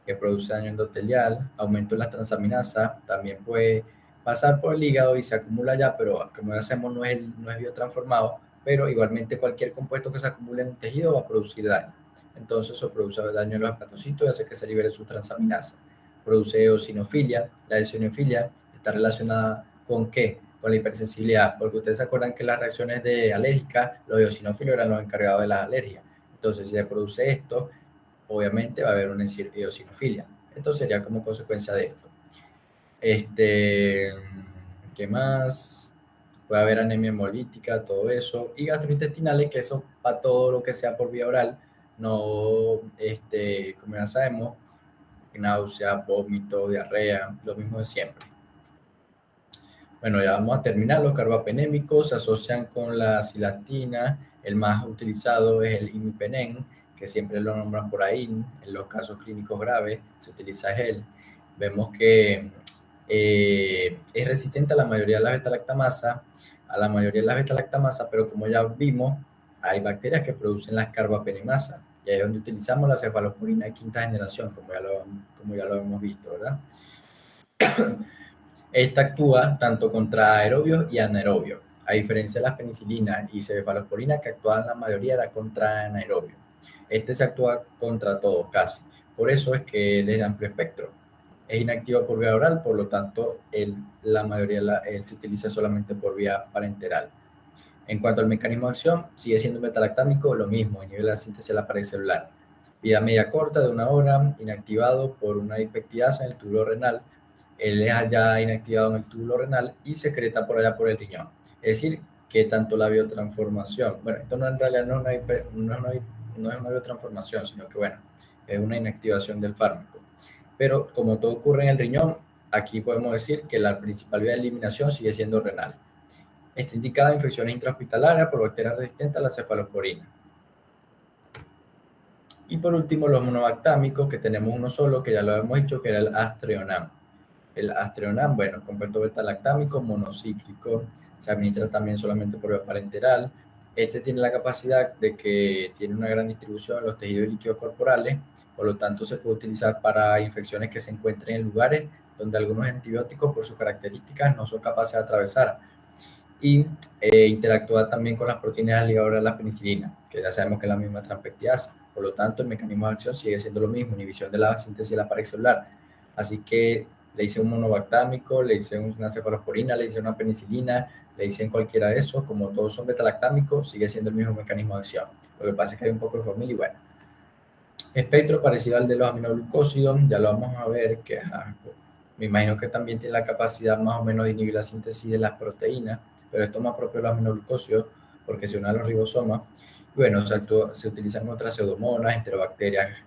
que produce daño endotelial, aumento en las transaminasas, también puede pasar por el hígado y se acumula allá, pero como ya hacemos no es biotransformado, pero igualmente cualquier compuesto que se acumule en un tejido va a producir daño. Entonces eso produce daño en los hepatocitos y hace que se libere sus transaminasas. Produce eosinofilia. La eosinofilia está relacionada con ¿qué? Con la hipersensibilidad, porque ustedes se acuerdan que las reacciones de alérgicas, los eosinófilos eran los encargados de las alergias. Entonces, si se produce esto, obviamente va a haber una eosinofilia. Esto sería como consecuencia de esto. Este, ¿Qué más? Puede haber anemia hemolítica, todo eso. Y gastrointestinales, que eso para todo lo que sea por vía oral, no, como ya sabemos, náusea, vómito, diarrea, lo mismo de siempre. Bueno, ya vamos a terminar. Los carbapenémicos se asocian con la cilastina. El más utilizado es el imipenem, que siempre lo nombran por ahí. En los casos clínicos graves se utiliza gel. Vemos que es resistente a la mayoría de las beta-lactamasa, pero como ya vimos, hay bacterias que producen las carbapenemasas. Y ahí es donde utilizamos la cefalosporina de quinta generación, como ya lo hemos visto, ¿verdad? Esta actúa tanto contra aerobios y anaerobios, a diferencia de las penicilinas y cefalosporina que actúan la mayoría era contra anaerobios. Este se actúa contra todo, casi. Por eso es que él es de amplio espectro. Es inactivo por vía oral, por lo tanto, la mayoría él se utiliza solamente por vía parenteral. En cuanto al mecanismo de acción, sigue siendo un metalactámico, lo mismo, inhibe la síntesis de la pared celular. Vida media corta de 1 hora, inactivado por una dipeptidasa en el túbulo renal. Él es allá inactivado en el túbulo renal y secreta por allá por el riñón. Es decir, que tanto la biotransformación, bueno, esto no, en realidad no es una biotransformación, sino que bueno, es una inactivación del fármaco. Pero como todo ocurre en el riñón, aquí podemos decir que la principal vía de eliminación sigue siendo renal. Está indicada en infecciones intrahospitalarias por bacterias resistentes a la cefalosporina. Y por último, los monobactámicos, que tenemos uno solo, que ya lo hemos dicho, que era el Astreonam. El Astreonam, bueno, compuesto beta-lactámico monocíclico, se administra también solamente por vía parenteral. Este tiene la capacidad de que tiene una gran distribución en los tejidos y líquidos corporales, por lo tanto se puede utilizar para infecciones que se encuentren en lugares donde algunos antibióticos por sus características no son capaces de atravesar. Y interactúa también con las proteínas ligadoras de la penicilina, que ya sabemos que es la misma transpeptidasa. Por lo tanto, el mecanismo de acción sigue siendo lo mismo, inhibición de la síntesis de la pared celular. Así que le hice un monobactámico, le hice una cefalosporina, le hice una penicilina, le hice cualquiera de esos, como todos son betalactámicos, sigue siendo el mismo mecanismo de acción. Lo que pasa es que hay un poco de familia y bueno. Espectro parecido al de los aminoglucósidos, ya lo vamos a ver, que me imagino que también tiene la capacidad más o menos de inhibir la síntesis de las proteínas, pero esto es más propio de los aminoglucósidos porque se une a los ribosomas. Y bueno, se utilizan contra pseudomonas, enterobacterias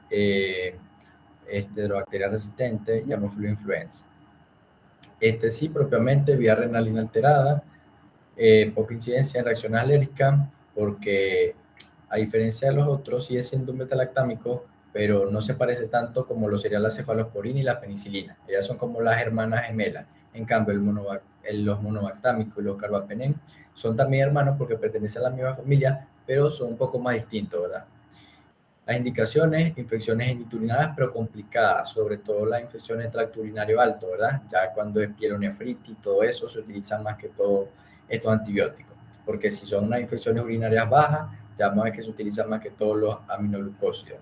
resistentes y Haemophilus influenza. Este sí, propiamente, vía renal inalterada, poca incidencia en reacciones alérgicas, porque a diferencia de los otros, sigue siendo un betalactámico, pero no se parece tanto como lo sería la cefalosporina y la penicilina. Ellas son como las hermanas gemelas. En cambio, los monobactámicos y los carbapenem son también hermanos porque pertenecen a la misma familia, pero son un poco más distintos, ¿verdad? Las indicaciones, infecciones geniturinarias, pero complicadas, sobre todo las infecciones de tracto urinario alto, ¿verdad? Ya cuando es pielonefritis y todo eso, se utilizan más que todo estos antibióticos. Porque si son unas infecciones urinarias bajas, ya vamos a ver que se utilizan más que todos los aminoglucósidos.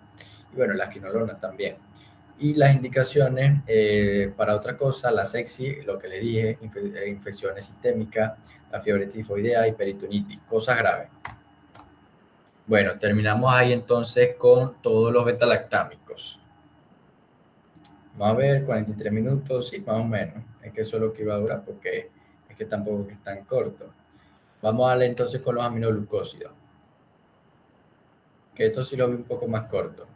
Y bueno, las quinolonas también. Y las indicaciones para otra cosa, la sepsis, lo que le dije, infecciones sistémicas, la fiebre tifoidea y peritonitis, cosas graves. Bueno, terminamos ahí entonces con todos los betalactámicos. Vamos a ver, 43 minutos, sí, más o menos. Es que eso es lo que iba a durar porque es que tampoco es tan corto. Vamos a darle entonces con los aminoglucósidos. Que esto sí lo vi un poco más corto.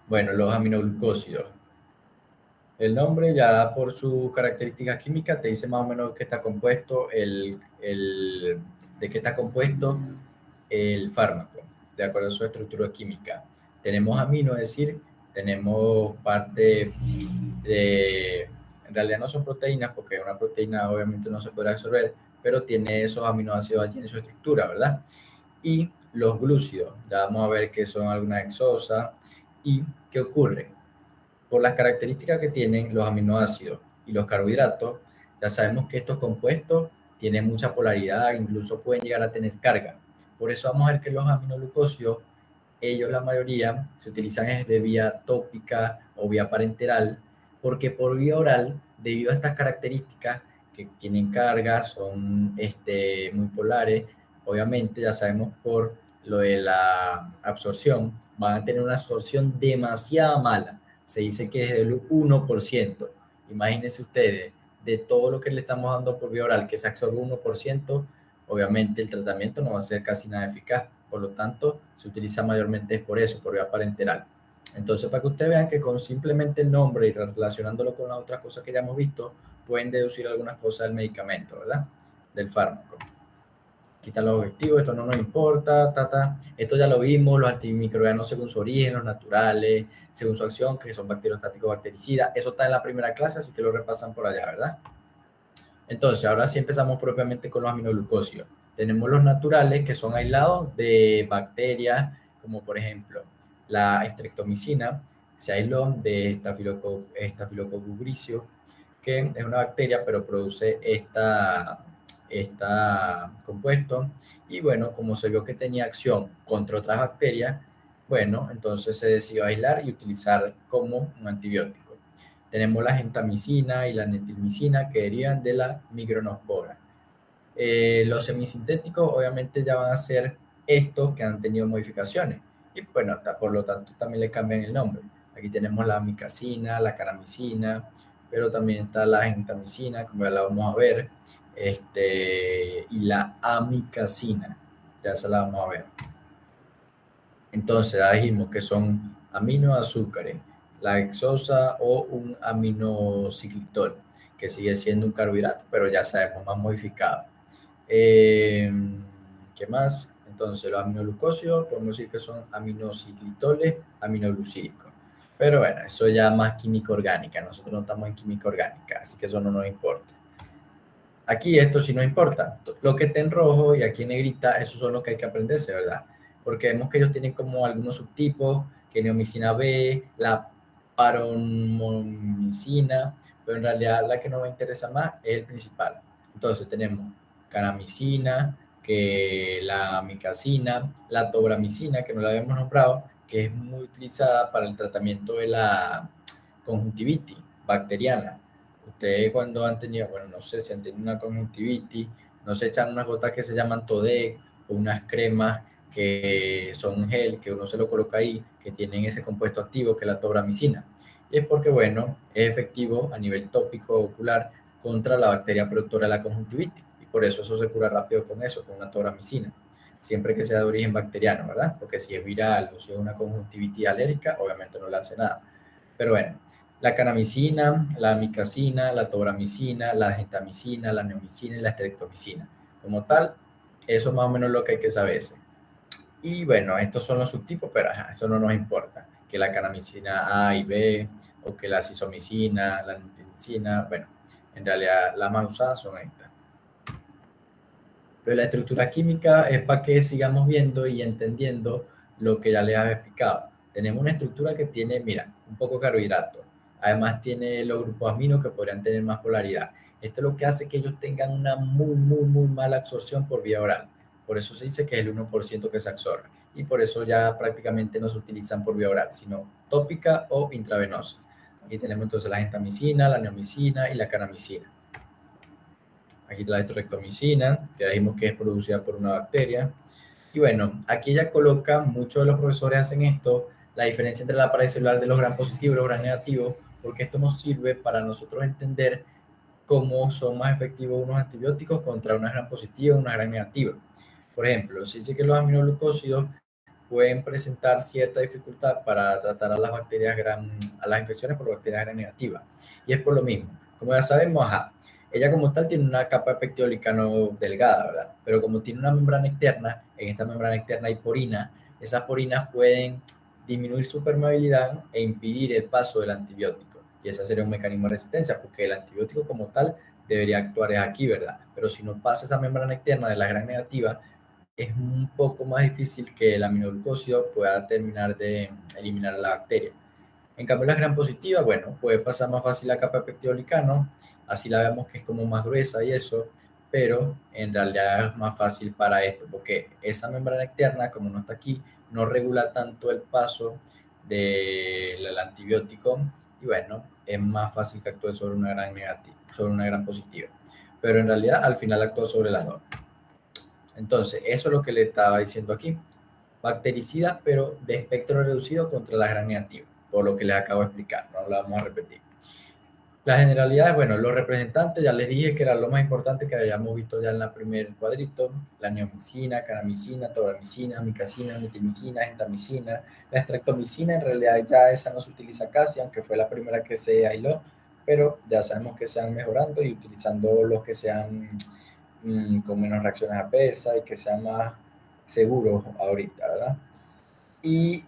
Bueno, los aminoglucósidos. El nombre ya por sus características químicas te dice más o menos qué está compuesto de qué está compuesto el fármaco, de acuerdo a su estructura química. Tenemos amino, es decir, tenemos parte de, en realidad no son proteínas, porque una proteína obviamente no se puede absorber, pero tiene esos aminoácidos allí en su estructura, ¿verdad? Y los glúcidos, ya vamos a ver que son algunas exosas. ¿Y qué ocurre? Por las características que tienen los aminoácidos y los carbohidratos, ya sabemos que estos compuestos tienen mucha polaridad, incluso pueden llegar a tener carga. Por eso vamos a ver que los aminoglucósidos, ellos la mayoría se utilizan de vía tópica o vía parenteral, porque por vía oral, debido a estas características que tienen carga, son muy polares, obviamente ya sabemos por lo de la absorción, van a tener una absorción demasiado mala. Se dice que es del 1%. Imagínense ustedes, de todo lo que le estamos dando por vía oral, que se absorbe 1%, obviamente el tratamiento no va a ser casi nada eficaz. Por lo tanto, se utiliza mayormente por eso, por vía parenteral. Entonces, para que ustedes vean que con simplemente el nombre y relacionándolo con las otras cosas que ya hemos visto, pueden deducir algunas cosas del medicamento, ¿verdad? Del fármaco. Aquí están los objetivos, esto no nos importa, esto ya lo vimos, los antimicrobianos según su origen, los naturales, según su acción, que son bacteriostáticos, bactericidas, eso está en la primera clase, así que lo repasan por allá, ¿verdad? Entonces, ahora sí empezamos propiamente con los aminoglucósidos. Tenemos los naturales, que son aislados de bacterias, como por ejemplo la streptomicina, se aisló de Staphylococcus griseus, que es una bacteria, pero produce esta compuesto. Y bueno, como se vio que tenía acción contra otras bacterias, bueno, entonces se decidió aislar y utilizar como un antibiótico. Tenemos la gentamicina y la netilmicina que derivan de la micronospora. Los semisintéticos obviamente ya van a ser estos que han tenido modificaciones y bueno, por lo tanto también le cambian el nombre. Aquí tenemos la amicacina, la caramicina, pero también está la gentamicina, como ya la vamos a ver, y la amicacina, ya se la vamos a ver. Entonces, ya dijimos que son aminoazúcares, la hexosa o un aminociclitol, que sigue siendo un carbohidrato, pero ya sabemos, más modificado. Eh, ¿Qué más? Entonces, los aminoglucósidos, podemos decir que son aminociclitoles, aminoglucídicos. Pero bueno, eso ya más química orgánica. Nosotros no estamos en química orgánica, así que eso no nos importa. Aquí esto sí nos importa. Lo que está en rojo y aquí en negrita, esos son los que hay que aprenderse, ¿verdad? Porque vemos que ellos tienen como algunos subtipos, que neomicina B, la paromomicina, pero en realidad la que nos interesa más es el principal. Entonces tenemos caramicina, que la amicacina, la tobramicina, que no la habíamos nombrado, que es muy utilizada para el tratamiento de la conjuntivitis bacteriana. Ustedes cuando han tenido, bueno, no sé si han tenido una conjuntivitis, no se echan unas gotas que se llaman Todec o unas cremas que son gel, que uno se lo coloca ahí, que tienen ese compuesto activo que es la tobramicina. Y es porque, bueno, es efectivo a nivel tópico ocular contra la bacteria productora de la conjuntivitis. Y por eso se cura rápido con eso, con una tobramicina. Siempre que sea de origen bacteriano, ¿verdad? Porque si es viral o si es una conjuntivitis alérgica, obviamente no le hace nada. Pero bueno, la canamicina, la amicacina, la tobramicina, la gentamicina, la neomicina y la streptomicina. Como tal, eso es más o menos lo que hay que saberse. Y bueno, estos son los subtipos, pero ajá, eso no nos importa. Que la canamicina A y B, o que la cisomicina, la nitimicina, bueno, en realidad las más usadas son estas. Pero la estructura química es para que sigamos viendo y entendiendo lo que ya les había explicado. Tenemos una estructura que tiene, mira, un poco carbohidratos. Además tiene los grupos aminos que podrían tener más polaridad. Esto es lo que hace que ellos tengan una muy mala absorción por vía oral. Por eso se dice que es el 1% que se absorbe. Y por eso ya prácticamente no se utilizan por vía oral, sino tópica o intravenosa. Aquí tenemos entonces la gentamicina, la neomicina y la canamicina. Aquí la estreptomicina, que dijimos que es producida por una bacteria. Y bueno, aquí ella coloca, muchos de los profesores hacen esto, la diferencia entre la pared celular de los gram positivos y los gram negativos, porque esto nos sirve para nosotros entender cómo son más efectivos unos antibióticos contra una gram positiva y una gram negativa. Por ejemplo, se dice que los aminoglucósidos pueden presentar cierta dificultad para tratar a las bacterias a las infecciones por bacterias gram negativas. Y es por lo mismo. Como ya sabemos, ajá, ella como tal tiene una capa de pectiolicano delgada, ¿verdad? Pero como tiene una membrana externa, en esta membrana externa hay porinas, esas porinas pueden disminuir su permeabilidad e impedir el paso del antibiótico. Y ese sería un mecanismo de resistencia, porque el antibiótico como tal debería actuar aquí, ¿verdad? Pero si no pasa esa membrana externa de la gram negativa, es un poco más difícil que el aminoglucósido pueda terminar de eliminar la bacteria. En cambio, la gram positiva, bueno, puede pasar más fácil la capa de pectiolicano, así la vemos que es como más gruesa y eso, pero en realidad es más fácil para esto, porque esa membrana externa, como no está aquí, no regula tanto el paso del antibiótico y bueno, es más fácil que actúe sobre una gran negativa, sobre una gran positiva. Pero en realidad al final actúa sobre las dos. Entonces, eso es lo que le estaba diciendo aquí. Bactericidas, pero de espectro reducido contra las gram negativas, por lo que les acabo de explicar, no lo vamos a repetir. Las generalidades, bueno, los representantes, ya les dije que era lo más importante que habíamos visto ya en la primer cuadrito, la neomicina, canamicina, tobramicina, micacina, mitimicina, gentamicina, la estreptomicina, en realidad ya esa no se utiliza casi, aunque fue la primera que se aisló, pero ya sabemos que se van mejorando y utilizando los que sean con menos reacciones adversas y que sean más seguros ahorita, ¿verdad? Y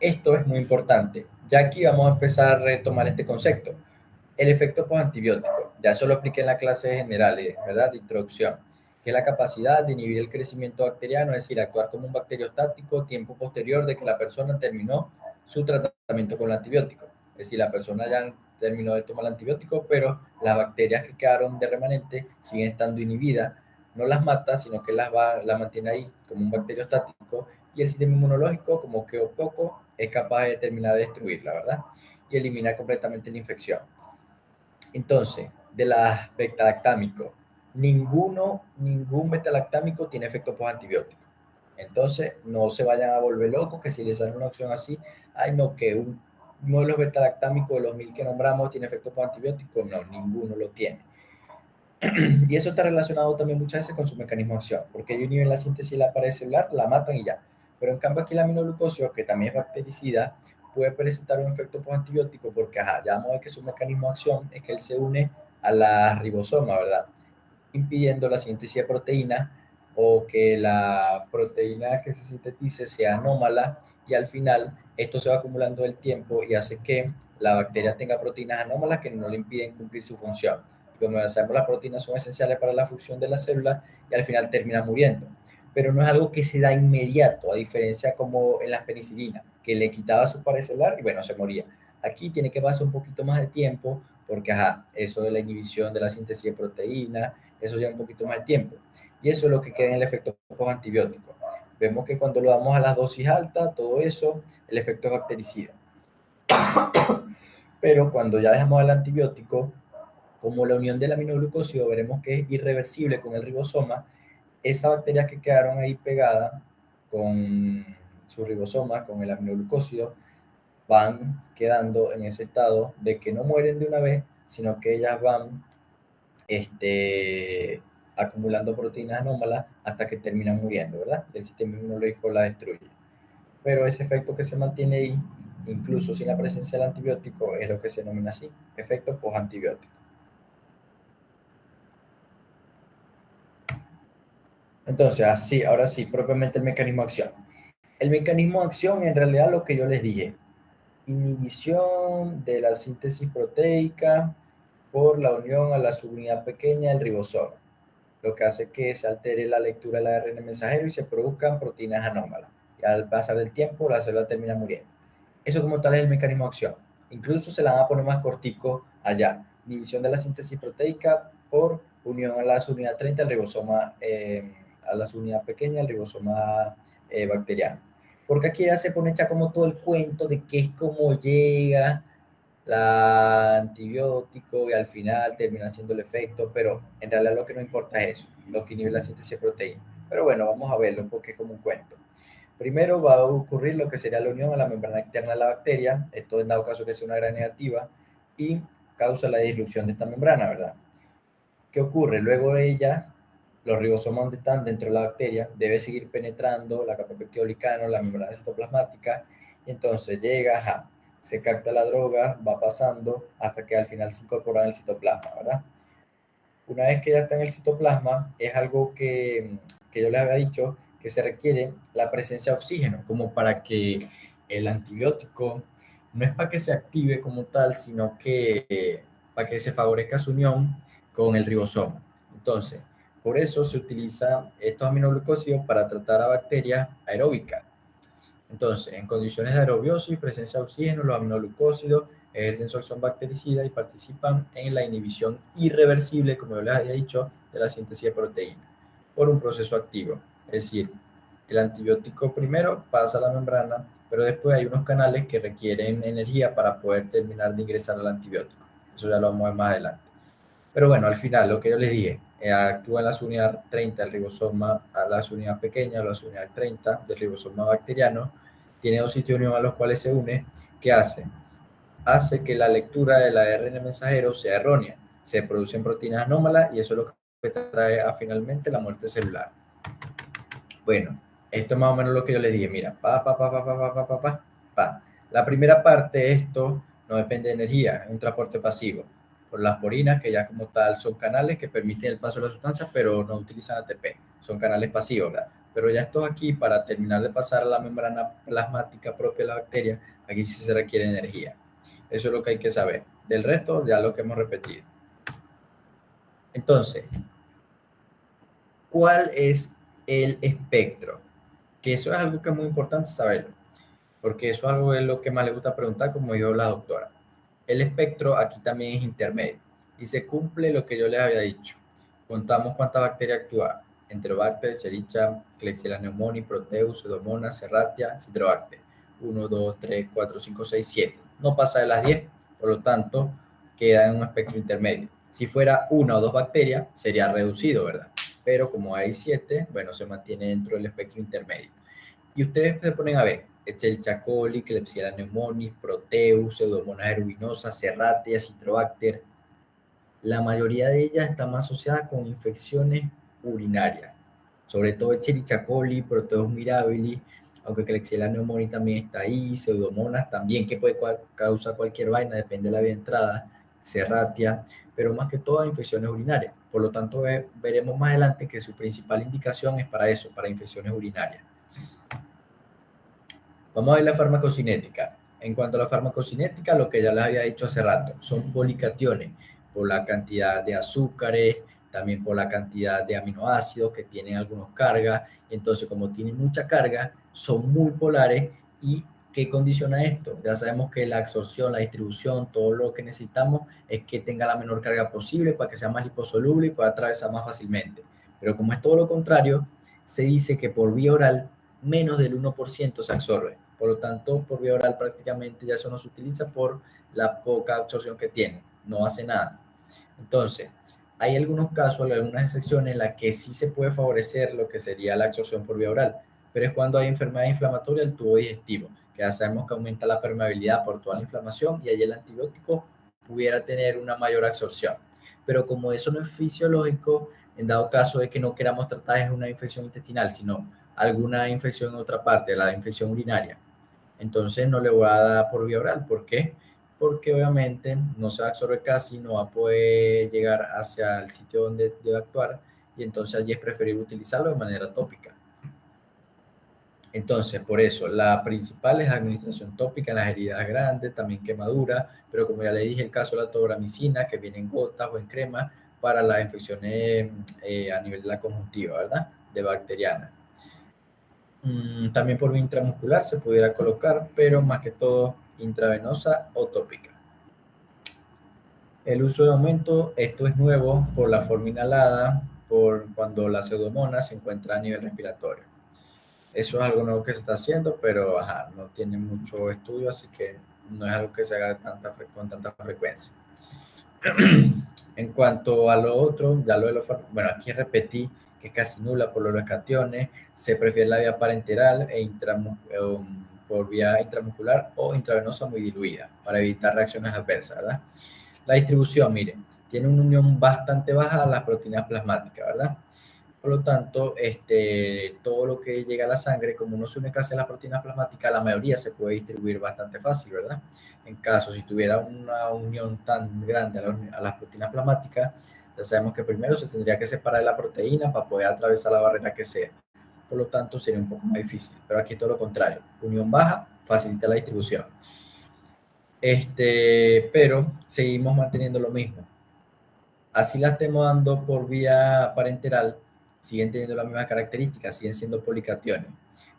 esto es muy importante. Ya aquí vamos a empezar a retomar este concepto. El efecto postantibiótico, ya eso lo expliqué en la clase general, ¿verdad? De introducción, que es la capacidad de inhibir el crecimiento bacteriano, es decir, actuar como un bacteriostático tiempo posterior de que la persona terminó su tratamiento con el antibiótico. Es decir, la persona ya terminó de tomar el antibiótico, pero las bacterias que quedaron de remanente siguen estando inhibidas, no las mata, sino que las mantiene ahí como un bacteriostático y el sistema inmunológico, como que poco, es capaz de terminar de destruirla, ¿verdad? Y eliminar completamente la infección. Entonces, de las beta-lactámicos, ningún beta-lactámico tiene efecto post-antibiótico. Entonces, no se vayan a volver locos que si les sale una opción así, ay no, que uno de los beta-lactámicos de los 1000 que nombramos tiene efecto post-antibiótico, no, ninguno lo tiene. Y eso está relacionado también muchas veces con su mecanismo de acción, porque ellos inhiben la síntesis de la pared celular, la matan y ya. Pero en cambio aquí la aminoglucosa, que también es bactericida, puede presentar un efecto postantibiótico porque, ajá, ya vamos a ver que su mecanismo de acción es que él se une a la ribosoma, ¿verdad? Impidiendo la síntesis de proteínas o que la proteína que se sintetice sea anómala y al final esto se va acumulando el tiempo y hace que la bacteria tenga proteínas anómalas que no le impiden cumplir su función. Como ya sabemos, las proteínas son esenciales para la función de la célula y al final termina muriendo. Pero no es algo que se da inmediato, a diferencia como en las penicilinas, que le quitaba su pared celular y bueno, se moría. Aquí tiene que pasar un poquito más de tiempo porque, ajá, eso de la inhibición de la síntesis de proteínas, eso lleva un poquito más de tiempo. Y eso es lo que queda en el efecto postantibiótico. Vemos que cuando lo damos a las dosis altas, todo eso, el efecto es bactericida. Pero cuando ya dejamos el antibiótico, como la unión del aminoglucósido veremos que es irreversible con el ribosoma, esas bacterias que quedaron ahí pegadas con su ribosoma, con el aminoglucósido, van quedando en ese estado de que no mueren de una vez, sino que ellas van acumulando proteínas anómalas hasta que terminan muriendo, ¿verdad? El sistema inmunológico la destruye. Pero ese efecto que se mantiene ahí, incluso sin la presencia del antibiótico, es lo que se denomina así, efecto postantibiótico. Entonces, así, ahora sí, propiamente el mecanismo de acción. El mecanismo de acción, en realidad, lo que yo les dije, inhibición de la síntesis proteica por la unión a la subunidad pequeña del ribosoma, lo que hace que se altere la lectura del ARN mensajero y se produzcan proteínas anómalas. Y al pasar del tiempo, la célula termina muriendo. Eso como tal es el mecanismo de acción. Incluso se la van a poner más cortico allá. Inhibición de la síntesis proteica por unión a la subunidad 30 del ribosoma, a la subunidad pequeña del ribosoma bacteriano. Porque aquí ya se pone hecha como todo el cuento de qué es cómo llega la antibiótico y al final termina haciendo el efecto, pero en realidad lo que no importa es eso, lo que inhibe la síntesis de proteína. Pero bueno, vamos a verlo porque es como un cuento. Primero va a ocurrir lo que sería la unión a la membrana externa de la bacteria, esto en dado caso que sea una gram negativa, y causa la disrupción de esta membrana, ¿verdad? ¿Qué ocurre? Luego de ella, los ribosomas donde están dentro de la bacteria debe seguir penetrando la capa peptidolicana, la membrana citoplasmática, y entonces llega, ajá, se capta la droga, va pasando hasta que al final se incorpora en el citoplasma, ¿verdad? Una vez que ya está en el citoplasma, es algo que yo les había dicho, que se requiere la presencia de oxígeno, como para que el antibiótico, no es para que se active como tal, sino que para que se favorezca su unión con el ribosoma. Entonces, por eso se utiliza estos aminoglucósidos para tratar a bacterias aeróbicas. Entonces, en condiciones de aerobiosis, presencia de oxígeno, los aminoglucósidos ejercen su acción bactericida y participan en la inhibición irreversible, como yo les había dicho, de la síntesis de proteína por un proceso activo. Es decir, el antibiótico primero pasa a la membrana, pero después hay unos canales que requieren energía para poder terminar de ingresar al antibiótico. Eso ya lo vamos a ver más adelante. Pero bueno, al final, lo que yo les dije, actúa en la unidad 30 del ribosoma, a la unidad pequeña, a la unidad 30 del ribosoma bacteriano, tiene dos sitios de unión a los cuales se une. ¿Qué hace? Hace que la lectura del ARN mensajero sea errónea. Se producen proteínas anómalas y eso es lo que trae a finalmente la muerte celular. Bueno, esto es más o menos lo que yo les dije. Mira, pa. La primera parte de esto no depende de energía, es un transporte pasivo. Por las porinas, que ya como tal son canales que permiten el paso de las sustancias, pero no utilizan ATP. Son canales pasivos, ¿verdad? Pero ya estos aquí, para terminar de pasar a la membrana plasmática propia de la bacteria, aquí sí se requiere energía. Eso es lo que hay que saber. Del resto, ya lo que hemos repetido. Entonces, ¿cuál es el espectro? Que eso es algo que es muy importante saberlo, porque eso es algo de lo que más le gusta preguntar, como dijo la doctora. El espectro aquí también es intermedio y se cumple lo que yo les había dicho. Contamos cuántas bacterias actúan: Enterobacter, Escherichia, Klebsiella pneumoniae, Proteus, Pseudomonas, Serratia, Citrobacter. 1, 2, 3, 4, 5, 6, 7. No pasa de las 10, por lo tanto, queda en un espectro intermedio. Si fuera una o dos bacterias, sería reducido, ¿verdad? Pero como hay 7, bueno, se mantiene dentro del espectro intermedio. Y ustedes se ponen a ver, Escherichia coli, Klebsiella pneumoniae, Proteus, Pseudomonas aeruginosa, Serratia, Citrobacter. La mayoría de ellas están más asociadas con infecciones urinarias, sobre todo Escherichia coli, Proteus mirabilis, aunque Klebsiella pneumoniae también está ahí, Pseudomonas también, que puede causar cualquier vaina, depende de la vía de entrada, Serratia, pero más que todo infecciones urinarias. Por lo tanto, veremos más adelante que su principal indicación es para eso, para infecciones urinarias. Vamos a ver la farmacocinética. En cuanto a la farmacocinética, lo que ya les había dicho hace rato, son policationes por la cantidad de azúcares, también por la cantidad de aminoácidos que tienen algunos cargas. Entonces, como tienen mucha carga, son muy polares. ¿Y qué condiciona esto? Ya sabemos que la absorción, la distribución, todo lo que necesitamos es que tenga la menor carga posible para que sea más liposoluble y pueda atravesar más fácilmente. Pero como es todo lo contrario, se dice que por vía oral menos del 1% se absorbe. Por lo tanto, por vía oral prácticamente ya eso no se utiliza por la poca absorción que tiene. No hace nada. Entonces, hay algunos casos, algunas excepciones en las que sí se puede favorecer lo que sería la absorción por vía oral, pero es cuando hay enfermedad inflamatoria del tubo digestivo, que ya sabemos que aumenta la permeabilidad por toda la inflamación y ahí el antibiótico pudiera tener una mayor absorción. Pero como eso no es fisiológico, en dado caso de que no queramos tratar es una infección intestinal, sino alguna infección en otra parte, la infección urinaria, entonces no le voy a dar por vía oral. ¿Por qué? Porque obviamente no se va a absorber casi, no va a poder llegar hacia el sitio donde debe actuar y entonces allí es preferible utilizarlo de manera tópica. Entonces, por eso, la principal es administración tópica en las heridas grandes, también quemaduras, pero como ya le dije, el caso de la tobramicina, que viene en gotas o en crema para las infecciones a nivel de la conjuntiva, ¿verdad? De bacteriana. También por vía intramuscular se pudiera colocar, pero más que todo intravenosa o tópica. El uso de aumento, esto es nuevo por la forma inhalada, por cuando la pseudomonas se encuentra a nivel respiratorio. Eso es algo nuevo que se está haciendo, pero no tiene mucho estudio, así que no es algo que se haga con tanta frecuencia. En cuanto a lo otro, ya lo de bueno, aquí repetí que es casi nula por los cationes, se prefiere la vía parenteral por vía intramuscular o intravenosa muy diluida para evitar reacciones adversas, ¿verdad? La distribución, miren, tiene una unión bastante baja a las proteínas plasmáticas, ¿verdad? Por lo tanto, todo lo que llega a la sangre, como no se une casi a las proteínas plasmáticas, la mayoría se puede distribuir bastante fácil, ¿verdad? En caso, si tuviera una unión tan grande a las proteínas plasmáticas, ya sabemos que primero se tendría que separar la proteína para poder atravesar la barrera que sea. Por lo tanto, sería un poco más difícil. Pero aquí es todo lo contrario. Unión baja facilita la distribución. Pero seguimos manteniendo lo mismo. Así la estemos dando por vía parenteral, siguen teniendo las mismas características, siguen siendo policationes.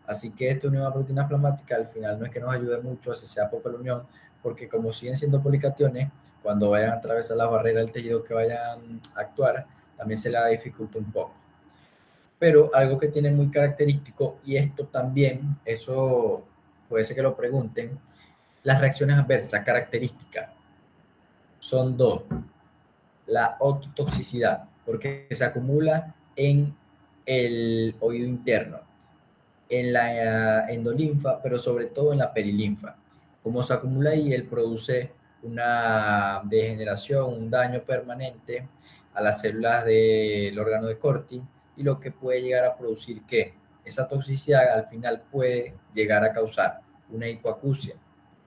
Así que esta unión a proteínas plasmáticas al final no es que nos ayude mucho, así sea poco la unión, porque como siguen siendo policationes, cuando vayan a atravesar la barrera del tejido que vayan a actuar, también se la dificulta un poco. Pero algo que tiene muy característico, y esto también, eso puede ser que lo pregunten, las reacciones adversas características son dos: la ototoxicidad. porque se acumula en el oído interno, en la endolinfa, pero sobre todo en la perilinfa. Como se acumula ahí, él produce una degeneración, un daño permanente a las células del órgano de Corti, y lo que puede llegar a producir que esa toxicidad al final puede llegar a causar una hipoacusia,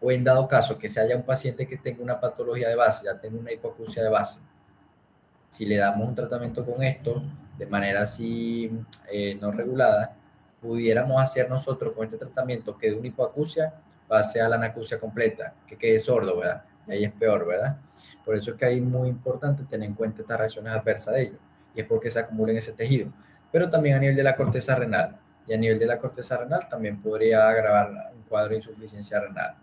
o en dado caso que se haya un paciente que tenga una patología de base, ya tenga una hipoacusia de base, si le damos un tratamiento con esto de manera así no regulada, pudiéramos hacer nosotros con este tratamiento que de una hipoacusia pase a la anacusia completa, que quede sordo, ¿verdad? Y ahí es peor, ¿verdad? Por eso es que ahí es muy importante tener en cuenta estas reacciones adversas de ellos, y es porque se acumula en ese tejido. Pero también a nivel de la corteza renal, y a nivel de la corteza renal también podría agravar un cuadro de insuficiencia renal.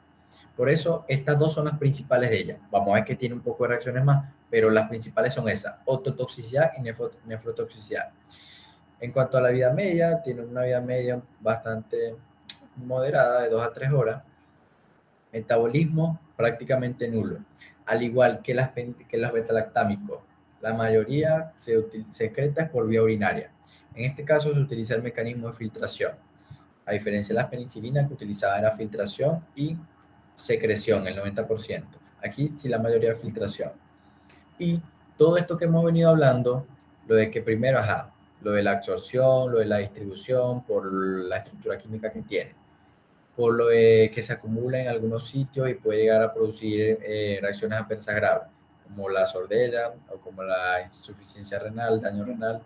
Por eso, estas dos son las principales de ellas. Vamos a ver que tiene un poco de reacciones más, pero las principales son esas, ototoxicidad y nefrotoxicidad. En cuanto a la vida media, tiene una vida media bastante moderada, de 2 a 3 horas. Metabolismo prácticamente nulo, al igual que los betalactámicos. La mayoría se secreta por vía urinaria. En este caso se utiliza el mecanismo de filtración, a diferencia de las penicilinas que utilizaban la filtración y secreción, el 90%. Aquí sí la mayoría de filtración. Y todo esto que hemos venido hablando, lo de que primero, lo de la absorción, lo de la distribución, por la estructura química que tiene, por lo de que se acumula en algunos sitios y puede llegar a producir reacciones adversas graves, como la sordera o como la insuficiencia renal, daño renal.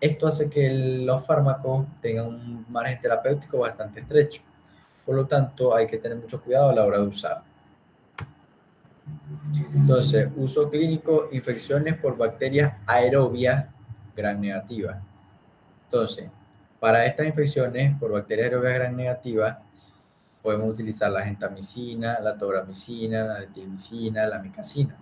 Esto hace que los fármacos tengan un margen terapéutico bastante estrecho. Por lo tanto, hay que tener mucho cuidado a la hora de usar. Entonces, uso clínico, infecciones por bacterias aerobias gram negativas. Entonces, para estas infecciones por bacterias aerobias gram negativas, podemos utilizar la gentamicina, la tobramicina, la etilmicina, la micacina.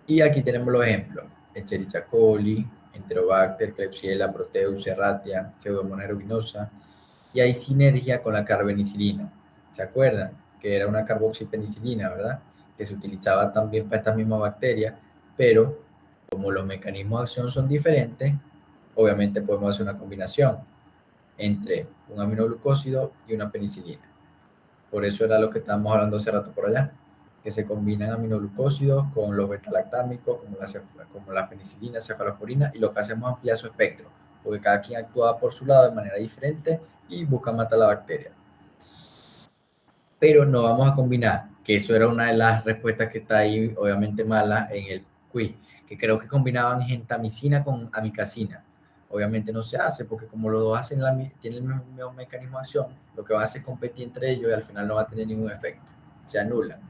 Y aquí tenemos los ejemplos: Escherichia coli, Enterobacter, Klebsiella, Proteus, Serratia, Pseudomonas aeruginosa. Y hay sinergia con la carbenicilina. ¿Se acuerdan? Que era una carboxipenicilina, ¿verdad? Que se utilizaba también para esta misma bacteria, pero como los mecanismos de acción son diferentes, obviamente podemos hacer una combinación entre un aminoglucósido y una penicilina. Por eso era lo que estábamos hablando hace rato por allá, que se combinan aminoglucósidos con los betalactámicos, como la penicilina, cefalosporina, y lo que hacemos es ampliar su espectro, porque cada quien actúa por su lado de manera diferente y busca matar la bacteria. Pero no vamos a combinar, que eso era una de las respuestas que está ahí, obviamente mala, en el quiz, que creo que combinaban gentamicina con amicacina. Obviamente no se hace, porque como los dos tienen el mismo mecanismo de acción, lo que va a hacer es competir entre ellos y al final no va a tener ningún efecto, se anulan.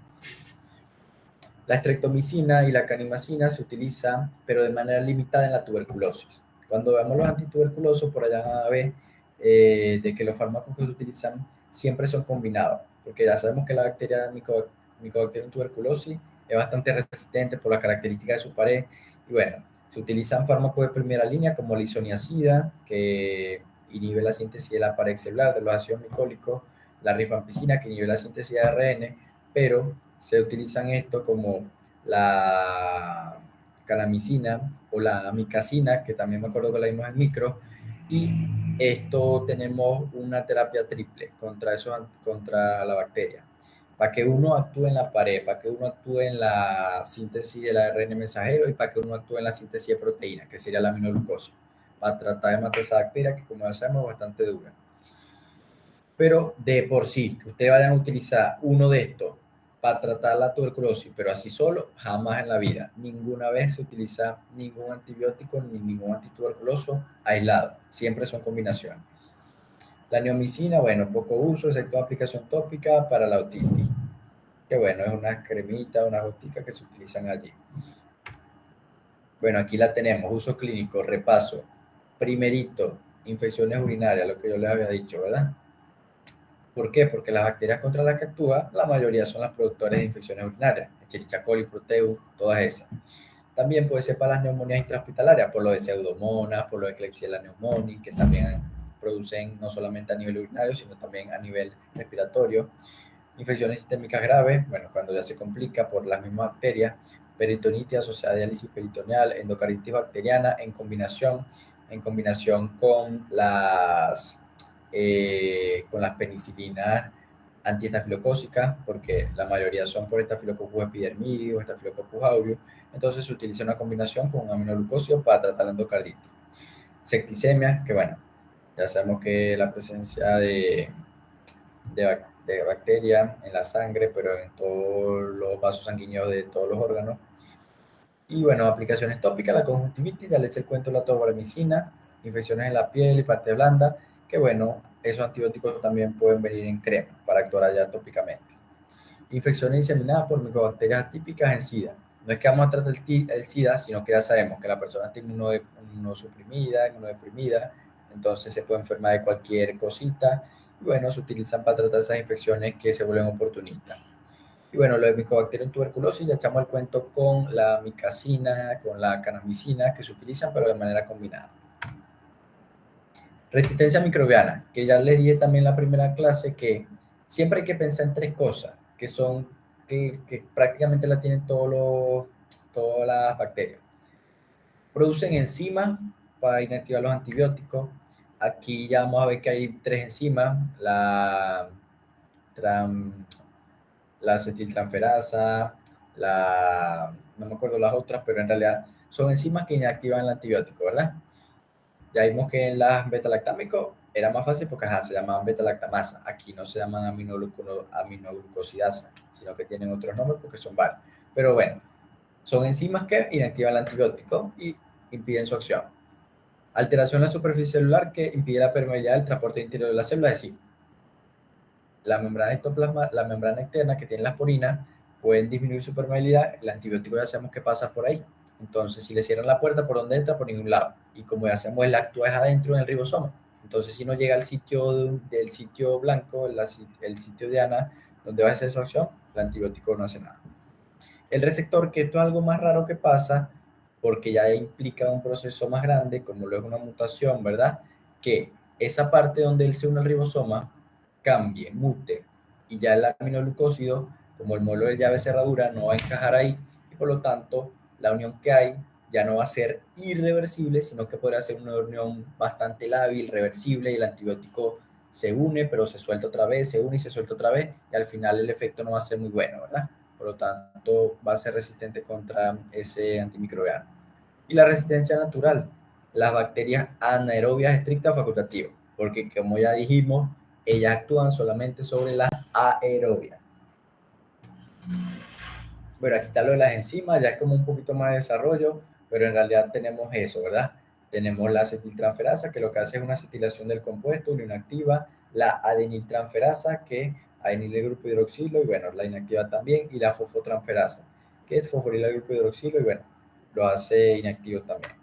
La streptomicina y la canimacina se utilizan, pero de manera limitada en la tuberculosis. Cuando veamos los antituberculosos, por allá van a ver de que los fármacos que se utilizan siempre son combinados, porque ya sabemos que la bacteria Mycobacterium tuberculosis es bastante resistente por las características de su pared. Y bueno, se utilizan fármacos de primera línea como la isoniazida, que inhibe la síntesis de la pared celular de los ácidos micólicos, la rifampicina, que inhibe la síntesis de ARN, pero se utilizan esto como la canamicina o la amicacina, que también me acuerdo que la vimos en micro, y esto tenemos una terapia triple contra la bacteria. Para que uno actúe en la pared, para que uno actúe en la síntesis del ARN mensajero y para que uno actúe en la síntesis de proteína, que sería la aminoglucosa, para tratar de matar esa bacteria que, como ya sabemos, es bastante dura. Pero de por sí, que ustedes vayan a utilizar uno de estos para tratar la tuberculosis, pero así solo, jamás en la vida. Ninguna vez se utiliza ningún antibiótico ni ningún antituberculoso aislado. Siempre son combinaciones. La neomicina, bueno, poco uso, excepto aplicación tópica para la otitis. Que bueno, es una cremita, una gotica que se utilizan allí. Bueno, aquí la tenemos, uso clínico, repaso. Primerito, infecciones urinarias, lo que yo les había dicho, ¿verdad? ¿Por qué? Porque las bacterias contra las que actúa, la mayoría son las productoras de infecciones urinarias, Escherichia coli, Proteus, todas esas. También puede ser para las neumonías intrahospitalarias, por lo de Pseudomonas, por lo de Klebsiella pneumoniae, que también producen no solamente a nivel urinario, sino también a nivel respiratorio. Infecciones sistémicas graves, bueno, cuando ya se complica por las mismas bacterias, peritonitis asociada a diálisis peritoneal, endocarditis bacteriana en combinación con las penicilinas antiestafilocócicas, porque la mayoría son por Staphylococcus epidermidis o Staphylococcus aureus. Entonces se utiliza una combinación con un aminoglucósido para tratar la endocarditis. Septicemia, que bueno, ya sabemos que la presencia de bacteria en la sangre, pero en todos los vasos sanguíneos de todos los órganos. Y bueno, aplicaciones tópicas, la conjuntivitis, ya le eché el cuento de la tobramicina, infecciones en la piel y parte blanda, que bueno, esos antibióticos también pueden venir en crema para actuar allá tópicamente. Infecciones diseminadas por micobacterias atípicas en SIDA. No es que vamos a tratar el SIDA, sino que ya sabemos que la persona está inmunosuprimida, inmunodeprimida, entonces se puede enfermar de cualquier cosita. Y bueno, se utilizan para tratar esas infecciones que se vuelven oportunistas. Y bueno, lo de Mycobacterium tuberculosis, ya echamos el cuento con la micacina, con la canamicina, que se utilizan, pero de manera combinada. Resistencia microbiana, que ya les dije también en la primera clase, que siempre hay que pensar en tres cosas, que prácticamente la tienen todas las bacterias. Producen enzimas para inactivar los antibióticos. Aquí ya vamos a ver que hay tres enzimas, tram, la acetiltransferasa, no me acuerdo las otras, pero en realidad son enzimas que inactivan el antibiótico, ¿verdad? Ya vimos que en las beta-lactámicos era más fácil porque se llamaban beta-lactamasa. Aquí no se llaman aminoglucosidasa, sino que tienen otros nombres porque son varios. Pero bueno, son enzimas que inactivan el antibiótico y impiden su acción. Alteración en la superficie celular que impide la permeabilidad del transporte interior de las células, es decir, la membrana ectoplasma, la membrana externa que tiene las porinas, pueden disminuir su permeabilidad, el antibiótico ya sabemos que pasa por ahí. Entonces, si le cierran la puerta, ¿por dónde entra? Por ningún lado. Y como ya sabemos, el actúa es adentro en el ribosoma. Entonces, si no llega al sitio del sitio blanco, el sitio diana, donde va a hacer su acción, el antibiótico no hace nada. El receptor, que esto es algo más raro que pasa, porque ya implica un proceso más grande, como lo es una mutación, ¿verdad? Que esa parte donde él se une al ribosoma cambie, mute, y ya el aminoglucósido, como el módulo de llave cerradura, no va a encajar ahí, y por lo tanto, la unión que hay ya no va a ser irreversible, sino que podrá ser una unión bastante lábil, reversible, y el antibiótico se une, pero se suelta otra vez, se une y se suelta otra vez, y al final el efecto no va a ser muy bueno, ¿verdad? Por lo tanto va a ser resistente contra ese antimicrobiano. Y la resistencia natural, las bacterias anaerobias estrictas facultativas, porque como ya dijimos, ellas actúan solamente sobre las aerobias. Bueno, aquí está lo de las enzimas, ya es como un poquito más de desarrollo, pero en realidad tenemos eso, ¿verdad? Tenemos la acetiltransferasa, que lo que hace es una acetilación del compuesto, lo inactiva, la adeniltransferasa, que adenila el grupo hidroxilo, y bueno, la inactiva también, y la fosfotransferasa, que fosforila el grupo hidroxilo, y bueno, lo hace inactivo también.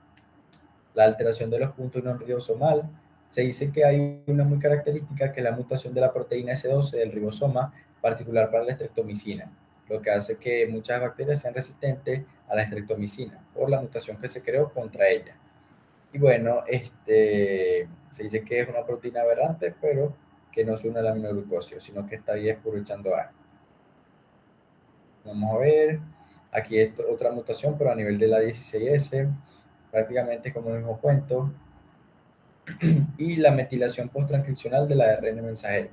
La alteración de los puntos no ribosomal, se dice que hay una muy característica, que es la mutación de la proteína S12 del ribosoma, particular para la estreptomicina, lo que hace que muchas bacterias sean resistentes a la estreptomicina por la mutación que se creó contra ella. Y bueno, se dice que es una proteína aberrante, pero que no se une al aminoglucósido, sino que está ahí aprovechando A. Vamos a ver, aquí es otra mutación, pero a nivel de la 16S, prácticamente es como el mismo cuento. Y la metilación posttranscripcional del ARN mensajero.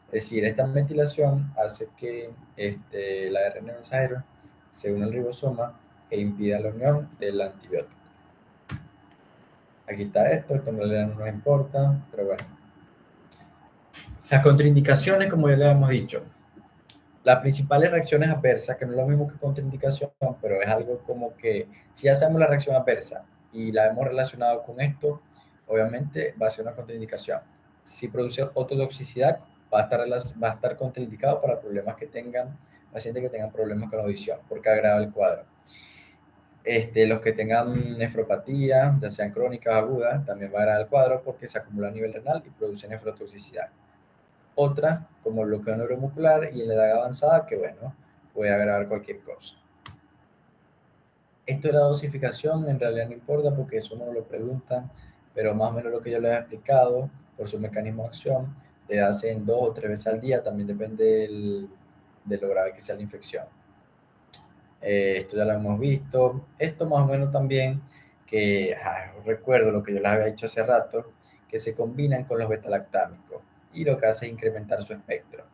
Es decir, esta metilación hace que el ARN mensajero se une al ribosoma e impida la unión del antibiótico. Aquí está esto no nos importa, pero bueno. Las contraindicaciones, como ya le hemos dicho, las principales reacciones adversas, que no es lo mismo que contraindicación, pero es algo como que si hacemos la reacción adversa y la hemos relacionado con esto, obviamente va a ser una contraindicación. Si produce ototoxicidad, va a estar contraindicado para problemas que tengan, pacientes que tengan problemas con la audición, porque agrava el cuadro. Los que tengan nefropatía, ya sean crónicas o agudas, también va a agravar el cuadro porque se acumula a nivel renal y produce nefrotoxicidad. Otra, como bloqueo neuromuscular y en la edad avanzada, que bueno, puede agravar cualquier cosa. Esto de la dosificación en realidad no importa porque eso no lo preguntan, pero más o menos lo que yo les he explicado por su mecanismo de acción, te hacen 2 o 3 veces al día, también depende de lo grave que sea la infección. Esto ya lo hemos visto. Esto más o menos también, que recuerdo lo que yo les había dicho hace rato, que se combinan con los betalactámicos y lo que hace es incrementar su espectro.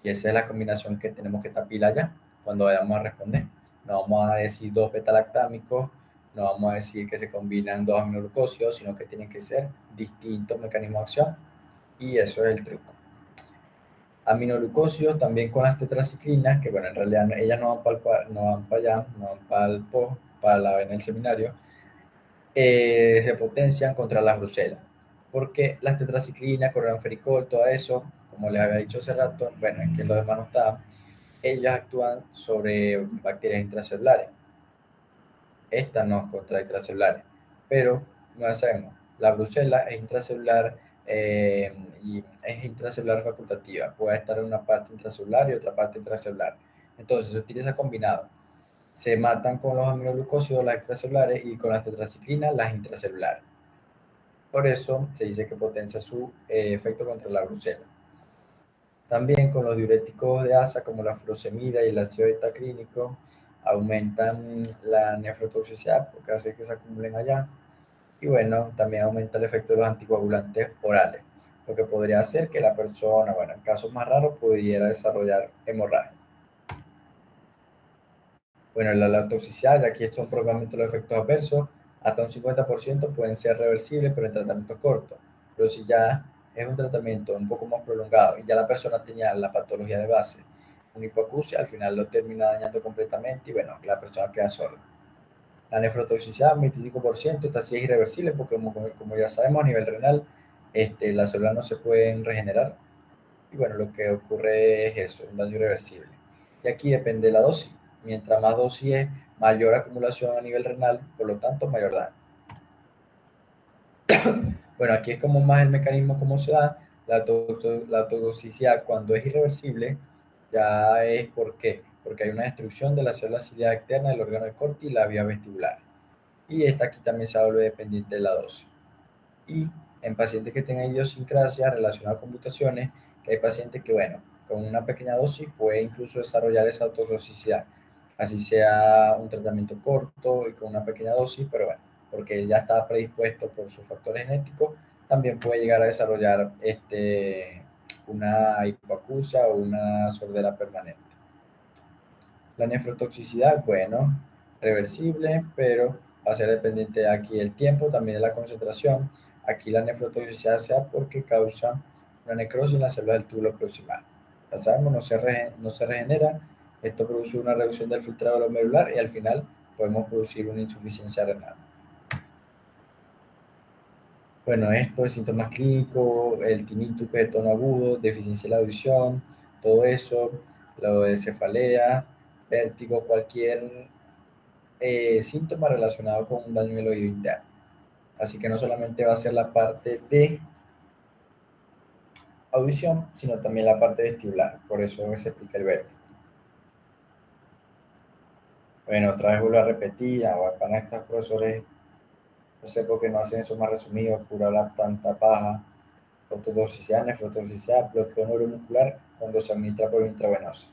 Y esa es la combinación que tenemos que tapilar ya cuando vayamos a responder. No vamos a decir dos betalactámicos, no vamos a decir que se combinan dos aminoglucósidos, sino que tienen que ser distintos mecanismos de acción y eso es el truco. Aminoglucósidos también con las tetraciclinas, que bueno, en realidad ellas no van para allá, no van para el post, para la en el seminario, se potencian contra las brucelas. Porque las tetraciclinas, coronanfericol, todo eso, como les había dicho hace rato, bueno, es que los demás no estaban, ellas actúan sobre bacterias intracelulares. Estas no contra intracelulares. Pero, como ya sabemos, la brucela es intracelular y es intracelular facultativa. Puede estar en una parte intracelular y otra parte intracelular. Entonces, se utiliza combinado. Se matan con los aminoglucósidos las extracelulares y con las tetraciclinas las intracelulares. Por eso se dice que potencia su efecto contra la brucela. También con los diuréticos de asa como la furosemida y el ácido betaclínico aumentan la nefrotoxicidad porque hace que se acumulen allá. Y bueno, también aumenta el efecto de los anticoagulantes orales, lo que podría hacer que la persona, bueno, en casos más raros, pudiera desarrollar hemorragia. Bueno, la toxicidad, de aquí son probablemente los efectos adversos, hasta un 50% pueden ser reversibles, pero en tratamientos cortos. Pero si ya es un tratamiento un poco más prolongado y ya la persona tenía la patología de base, una hipoacusia, al final lo termina dañando completamente y bueno, la persona queda sorda. La nefrotoxicidad, 25%, esta sí es irreversible porque como ya sabemos a nivel renal, las células no se pueden regenerar y bueno, lo que ocurre es eso, un daño irreversible. Y aquí depende de la dosis. Mientras más dosis es, mayor acumulación a nivel renal, por lo tanto, mayor daño. Bueno, aquí es como más el mecanismo como se da. La toxicidad cuando es irreversible, ya es ¿por qué? Porque hay una destrucción de la célula ciliar externa del órgano de Corti y la vía vestibular. Y esta aquí también se vuelve dependiente de la dosis. Y en pacientes que tengan idiosincrasia relacionada con mutaciones, que hay pacientes que, bueno, con una pequeña dosis puede incluso desarrollar esa autotoxicidad, así sea un tratamiento corto y con una pequeña dosis, pero bueno, porque ya está predispuesto por sus factores genéticos, también puede llegar a desarrollar una hipoacusia o una sordera permanente. La nefrotoxicidad, bueno, reversible, pero va a ser dependiente aquí del tiempo, también de la concentración. Aquí la nefrotoxicidad se da porque causa una necrosis en la célula del túbulo proximal. Ya sabemos, no se regenera. Esto produce una reducción del filtrado glomerular y al final podemos producir una insuficiencia renal. Bueno, esto es síntomas clínicos, el tinnitus que es de tono agudo, deficiencia de la audición, todo eso, lo de cefalea, vértigo, cualquier síntomas relacionados con un daño en el oído interno. Así que no solamente va a ser la parte de audición, sino también la parte vestibular. Por eso se explica el vértigo. Bueno, otra vez vuelvo a repetir, para estos profesores, no sé por qué no hacen eso más resumido, pura la tanta paja, ortodoxicidad, nefrotoxicidad, bloqueo neuromuscular cuando se administra por intravenosa.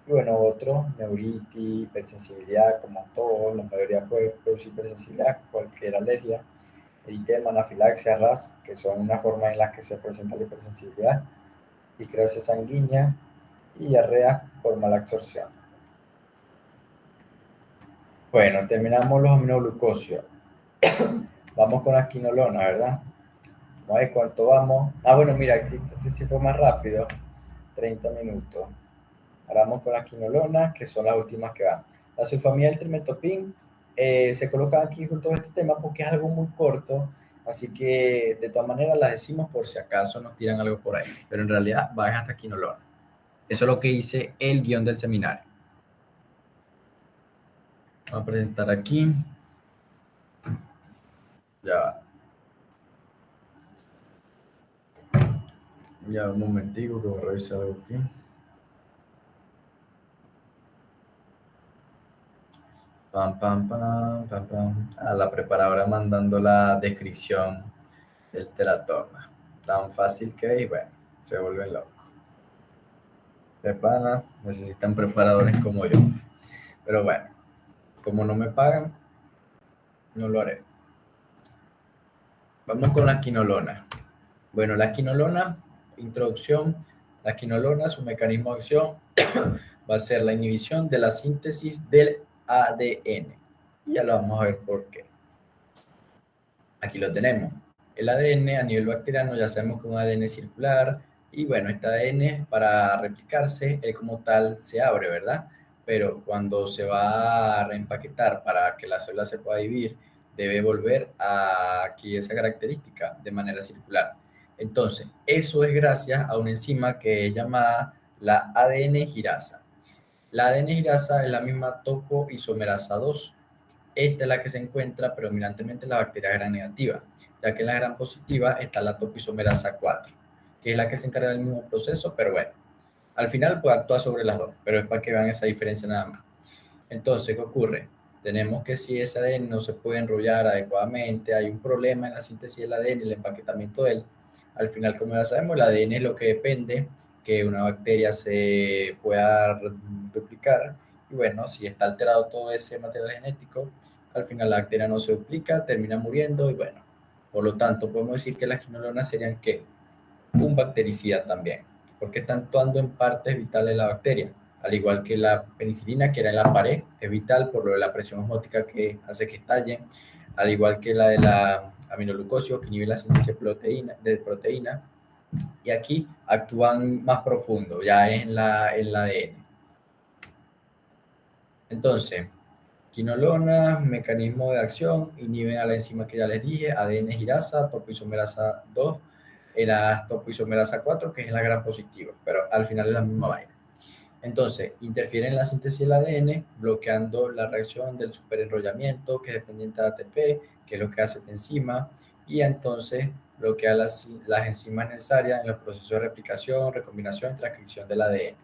Y bueno, otro, neuritis, hipersensibilidad, como todos, la mayoría puede producir hipersensibilidad, cualquier alergia, eritema, anafilaxia, RAS, que son una forma en la que se presenta la hipersensibilidad, discrasia sanguínea y diarrea por mala absorción. Bueno, terminamos los aminoglucósidos. Vamos con la quinolona, ¿verdad? Vamos a ver cuánto vamos. Ah, bueno, mira, aquí este sí fue más rápido, 30 minutos. Ahora vamos con las quinolonas, que son las últimas que van. La sulfamida del trimetopin se coloca aquí junto a este tema porque es algo muy corto, así que de todas maneras las decimos por si acaso nos tiran algo por ahí, pero en realidad va hasta quinolona. Eso es lo que dice el guión del seminario. Vamos a presentar aquí. Ya va. Ya un momentico que voy a revisar algo aquí. Pam, pam, pam, pam, pam. A la preparadora mandando la descripción del teratoma. Tan fácil que es, bueno, se vuelven locos. De pana, necesitan preparadores como yo. Pero bueno, como no me pagan, no lo haré. Vamos con las quinolonas. Bueno, la quinolona, introducción, la quinolona, su mecanismo de acción va a ser la inhibición de la síntesis del ADN. Y ya lo vamos a ver por qué. Aquí lo tenemos. El ADN a nivel bacteriano ya sabemos que es un ADN circular y bueno, este ADN para replicarse, él como tal se abre, ¿verdad? Pero cuando se va a reempaquetar para que la célula se pueda dividir, debe volver a adquirir esa característica de manera circular. Entonces, eso es gracias a una enzima que es llamada la ADN girasa. La ADN girasa es la misma topoisomerasa 2. Esta es la que se encuentra predominantemente en la bacteria gram negativa, ya que en la gram positiva está la topoisomerasa 4, que es la que se encarga del mismo proceso, pero bueno, al final puede actuar sobre las dos, pero es para que vean esa diferencia nada más. Entonces, ¿qué ocurre? Tenemos que si ese ADN no se puede enrollar adecuadamente, hay un problema en la síntesis del ADN y el empaquetamiento de él. Al final, como ya sabemos, el ADN es lo que depende que una bacteria se pueda duplicar. Y bueno, si está alterado todo ese material genético, al final la bacteria no se duplica, termina muriendo y bueno, por lo tanto, podemos decir que las quinolonas serían ¿qué? Un bactericida también, porque están actuando en partes vitales de la bacteria, al igual que la penicilina, que era en la pared, es vital por lo de la presión osmótica que hace que estallen, al igual que la de la aminoglucosio, que inhibe la síntesis de proteína, y aquí actúan más profundo, ya es en la ADN. Entonces, quinolona, mecanismo de acción, inhiben a la enzima que ya les dije, ADN girasa, topoisomerasa 2, era topoisomerasa 4, que es la gran positiva, pero al final es la misma vaina. Entonces, interfieren en la síntesis del ADN, bloqueando la reacción del superenrollamiento, que es dependiente de ATP, que es lo que hace esta enzima, y entonces bloquea las enzimas necesarias en los procesos de replicación, recombinación y transcripción del ADN.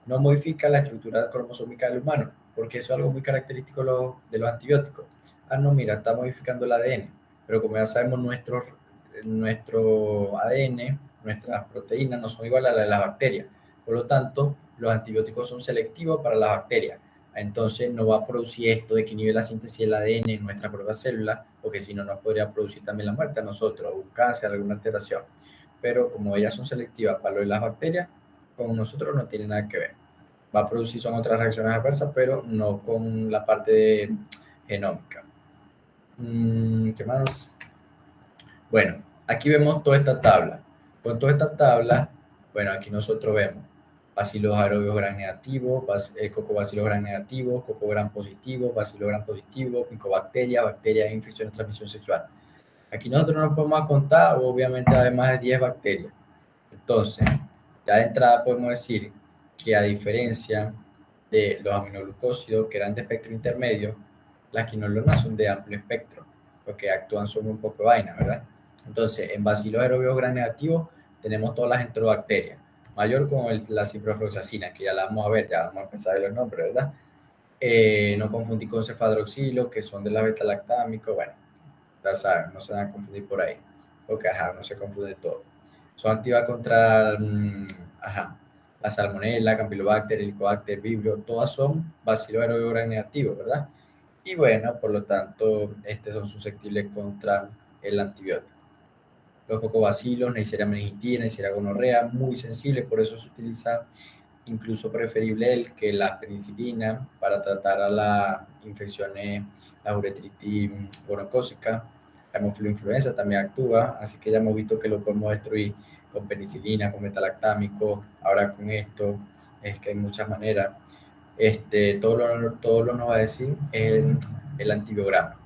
No modifica la estructura cromosómica del humano, porque eso es algo muy característico de los antibióticos. Ah, no, mira, está modificando el ADN, pero como ya sabemos, nuestro ADN, nuestras proteínas no son iguales a las de las bacterias. Por lo tanto, los antibióticos son selectivos para las bacterias. Entonces, no va a producir esto de que inhibe la síntesis del ADN en nuestra propia célula, porque si no, nos podría producir también la muerte a nosotros, o un cáncer, alguna alteración. Pero como ellas son selectivas para lo de las bacterias, con nosotros no tiene nada que ver. Va a producir son otras reacciones adversas, pero no con la parte genómica. ¿Qué más? Bueno, aquí vemos toda esta tabla. Con toda esta tabla, bueno, aquí nosotros vemos bacilos aerobios gram negativos, cocobacilos gram negativos, coco gram positivos, bacilos gram positivos, micobacterias, bacterias de infección de transmisión sexual. Aquí nosotros no nos podemos contar, obviamente, además de 10 bacterias. Entonces, ya de entrada podemos decir que a diferencia de los aminoglucósidos que eran de espectro intermedio, las quinolonas son de amplio espectro, porque actúan sobre un poco de vaina, ¿verdad? Entonces, en bacilos aerobios gram negativos tenemos todas las enterobacterias, mayor como la ciprofloxacina, que ya la vamos a ver, ya vamos a empezar a ver los nombres, ¿verdad? No confundir con cefadroxilo, que son de la beta-lactámico, bueno, ya saben, no se van a confundir por ahí, porque ajá, no se confunde todo. Son activas contra ajá, la salmonella, campylobacter, helicobacter, vibrio, todas son bacilos aerobios gram negativos, ¿verdad? Y bueno, por lo tanto, son susceptibles contra el antibiótico. Los cocobacilos, Neisseria meningitis, Neisseria gonorrea, muy sensibles, por eso se utiliza incluso preferible el que la penicilina para tratar a las infecciones, la uretritis gonocócica, la hemofiloinfluenza también actúa, así que ya hemos visto que lo podemos destruir con penicilina, con metalactámico, ahora con esto, es que hay muchas maneras. Todo lo nos va a decir el antibiograma.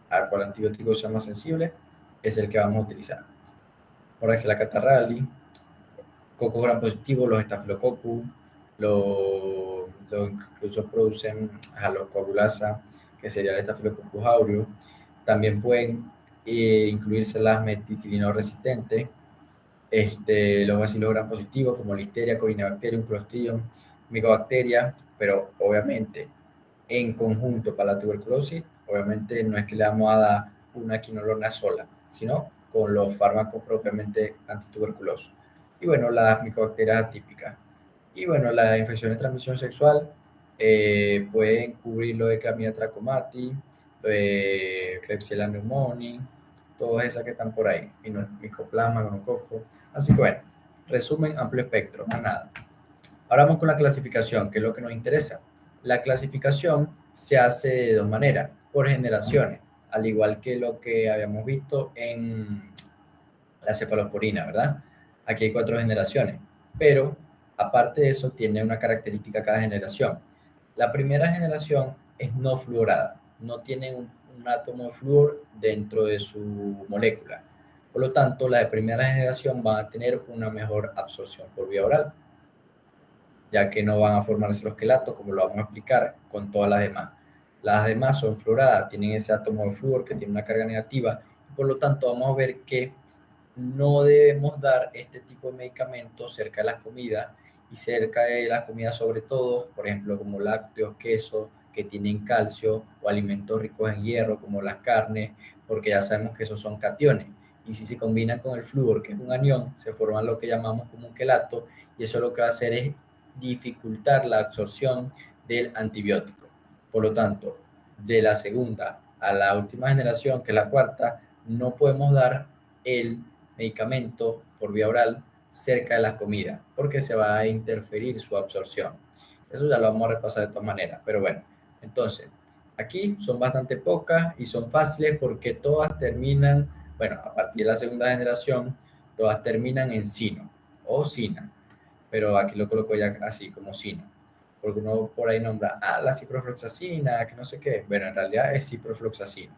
A cuál antibiótico sea más sensible es el que vamos a utilizar. Moraxella catarrali, cocos gram positivos, los estafilococcus, los incluso producen coagulasa, que sería el estafilococcus aureus. También pueden incluirse las meticilinos resistentes, los bacilos gram positivos como listeria, corynebacterium, clostridium, micobacteria, pero obviamente en conjunto para la tuberculosis, obviamente no es que le vamos a dar una quinolona sola, sino con los fármacos propiamente antituberculosos. Y bueno, las micobacterias atípicas. Y bueno, la infección de transmisión sexual, pueden cubrir lo de Clamidia trachomatis, lo de Klebsiella pneumoniae, todas esas que están por ahí, y no, Mycoplasma, gonococo. Así que bueno, resumen, amplio espectro, más nada. Ahora vamos con la clasificación, que es lo que nos interesa. La clasificación se hace de dos maneras, por generaciones, al igual que lo que habíamos visto en la cefalosporina, ¿verdad? Aquí hay 4 generaciones, pero aparte de eso tiene una característica cada generación. La primera generación es no fluorada, no tiene un átomo de flúor dentro de su molécula. Por lo tanto, la de primera generación va a tener una mejor absorción por vía oral, ya que no van a formarse los quelatos, como lo vamos a explicar con todas las demás. Las demás son fluoradas, tienen ese átomo de flúor que tiene una carga negativa, y por lo tanto vamos a ver que no debemos dar este tipo de medicamentos cerca de las comidas, y cerca de las comidas sobre todo, por ejemplo, como lácteos, quesos que tienen calcio, o alimentos ricos en hierro como las carnes, porque ya sabemos que esos son cationes, y si se combinan con el flúor, que es un anión, se forman lo que llamamos como un quelato, y eso lo que va a hacer es dificultar la absorción del antibiótico. Por lo tanto, de la segunda a la última generación, que es la cuarta, no podemos dar el medicamento por vía oral cerca de las comidas, porque se va a interferir su absorción. Eso ya lo vamos a repasar de todas maneras, pero bueno, entonces, aquí son bastante pocas y son fáciles porque todas terminan, bueno, a partir de la segunda generación, todas terminan en sino o sina, pero aquí lo coloco ya así como sino, porque uno por ahí nombra, la ciprofloxacina, que no sé qué, bueno, en realidad es ciprofloxacina.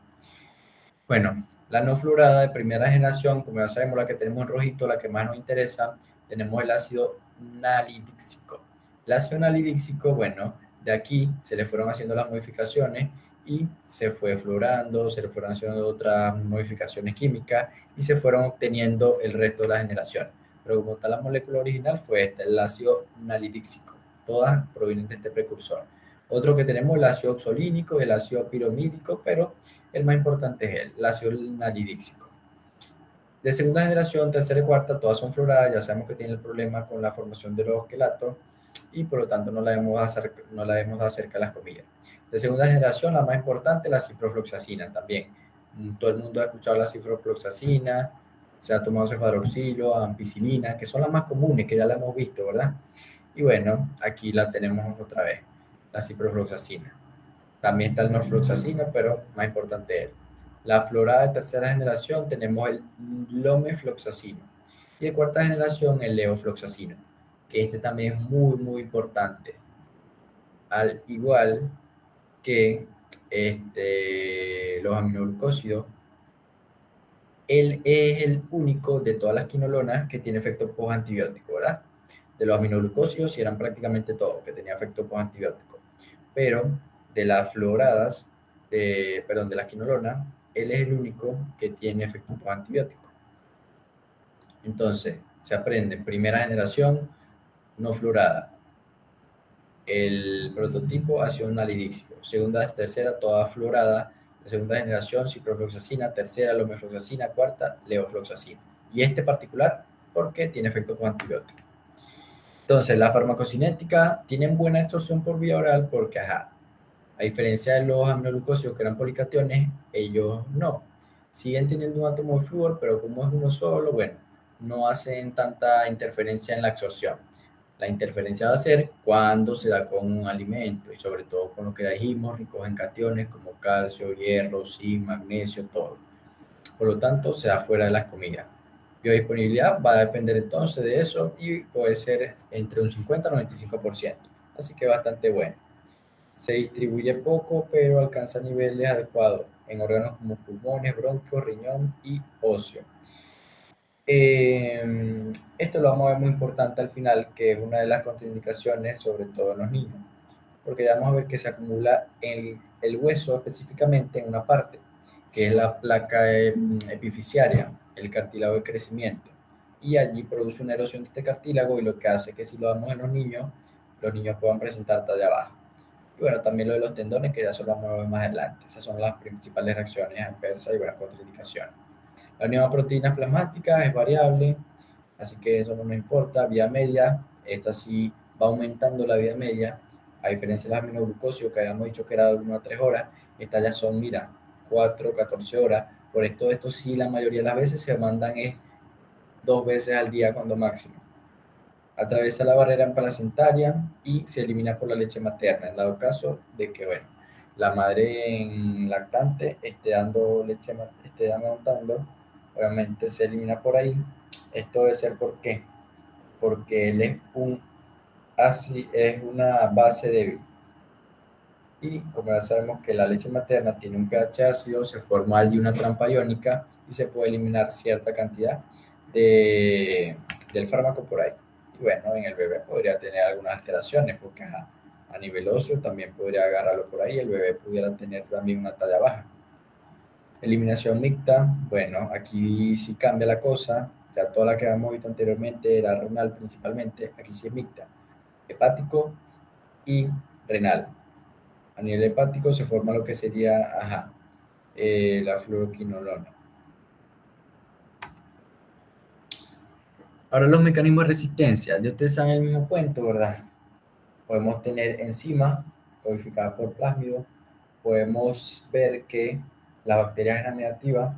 Bueno, la no fluorada de primera generación, como ya sabemos, la que tenemos en rojito, la que más nos interesa, tenemos el ácido nalidíxico. El ácido nalidíxico, bueno, de aquí se le fueron haciendo las modificaciones y se fue fluorando, se le fueron haciendo otras modificaciones químicas y se fueron obteniendo el resto de la generación. Pero como tal, la molécula original fue esta, el ácido nalidíxico, todas provienen de este precursor. Otro que tenemos, el ácido oxolínico, el ácido pirimídico, pero el más importante es el ácido nalidíxico. De segunda generación, tercera y cuarta, todas son fluoradas, ya sabemos que tiene el problema con la formación de los quelatos y por lo tanto no la debemos dar cerca de las comillas. De segunda generación, la más importante, la ciprofloxacina también. Todo el mundo ha escuchado la ciprofloxacina, se ha tomado cefadroxilo, ampicilina, que son las más comunes, que ya la hemos visto, ¿verdad? Y bueno, aquí la tenemos otra vez, la ciprofloxacina. También está el norfloxacino, pero más importante es la fluorada de tercera generación, tenemos el lomefloxacino. Y de cuarta generación, el levofloxacino, que este también es muy, muy importante. Al igual que los aminoglucósidos, él es el único de todas las quinolonas que tiene efecto postantibiótico, ¿verdad? De los aminoglucósidos, sí eran prácticamente todos que tenían efecto postantibiótico. Pero de las fluoradas, perdón, de las quinolonas, él es el único que tiene efecto antibiótico. Entonces, se aprende en primera generación, no fluorada. El prototipo ácido nalidíxico. Segunda, tercera, toda fluorada. De segunda generación, ciprofloxacina. Tercera, lomefloxacina. Cuarta, levofloxacina. Y este particular, porque tiene efecto antibiótico. Entonces, la farmacocinética tienen buena absorción por vía oral porque, ajá, a diferencia de los aminoglucósidos que eran policationes, ellos no. Siguen teniendo un átomo de flúor, pero como es uno solo, bueno, no hacen tanta interferencia en la absorción. La interferencia va a ser cuando se da con un alimento y sobre todo con lo que dijimos, ricos en cationes como calcio, hierro, zinc, magnesio, todo. Por lo tanto, se da fuera de las comidas. Biodisponibilidad va a depender entonces de eso y puede ser entre un 50 y 95%. Así que bastante bueno. Se distribuye poco, pero alcanza niveles adecuados en órganos como pulmones, bronquios, riñón y óseo. Esto lo vamos a ver muy importante al final, que es una de las contraindicaciones, sobre todo en los niños, porque ya vamos a ver que se acumula el hueso específicamente en una parte, que es la placa epifisiaria, el cartílago de crecimiento, y allí produce una erosión de este cartílago y lo que hace que si lo damos en los niños puedan presentar talla baja. Y bueno, también lo de los tendones, que ya eso lo vamos a ver más adelante. Esas son las principales reacciones adversas y buenas contraindicaciones. La unión de proteínas plasmáticas es variable, así que eso no nos importa. Vida media, esta sí va aumentando la vida media, A diferencia de los aminoglucósidos que habíamos dicho que era de 1 a 3 horas, estas ya son, mira, 4, 14 horas. Por esto sí, la mayoría de las veces se mandan es 2 veces al día cuando máximo. Atraviesa la barrera placentaria y se elimina por la leche materna, en dado caso de que, bueno, la madre en lactante esté dando leche, esté amamantando, obviamente se elimina por ahí. Esto debe ser ¿por qué? Porque él es es una base débil. Y como ya sabemos que la leche materna tiene un pH ácido, se forma allí una trampa iónica y se puede eliminar cierta cantidad del fármaco por ahí. Y bueno, en el bebé podría tener algunas alteraciones porque a nivel óseo también podría agarrarlo por ahí, el bebé pudiera tener también una talla baja. Eliminación mixta, bueno, aquí sí cambia la cosa, ya toda la que habíamos visto anteriormente era renal principalmente, aquí sí es mixta, hepático y renal. A nivel hepático se forma lo que sería, la fluoroquinolona. Ahora los mecanismos de resistencia, ya ustedes saben el mismo cuento, ¿verdad? Podemos tener enzimas codificadas por plásmido, podemos ver que las bacterias gram negativas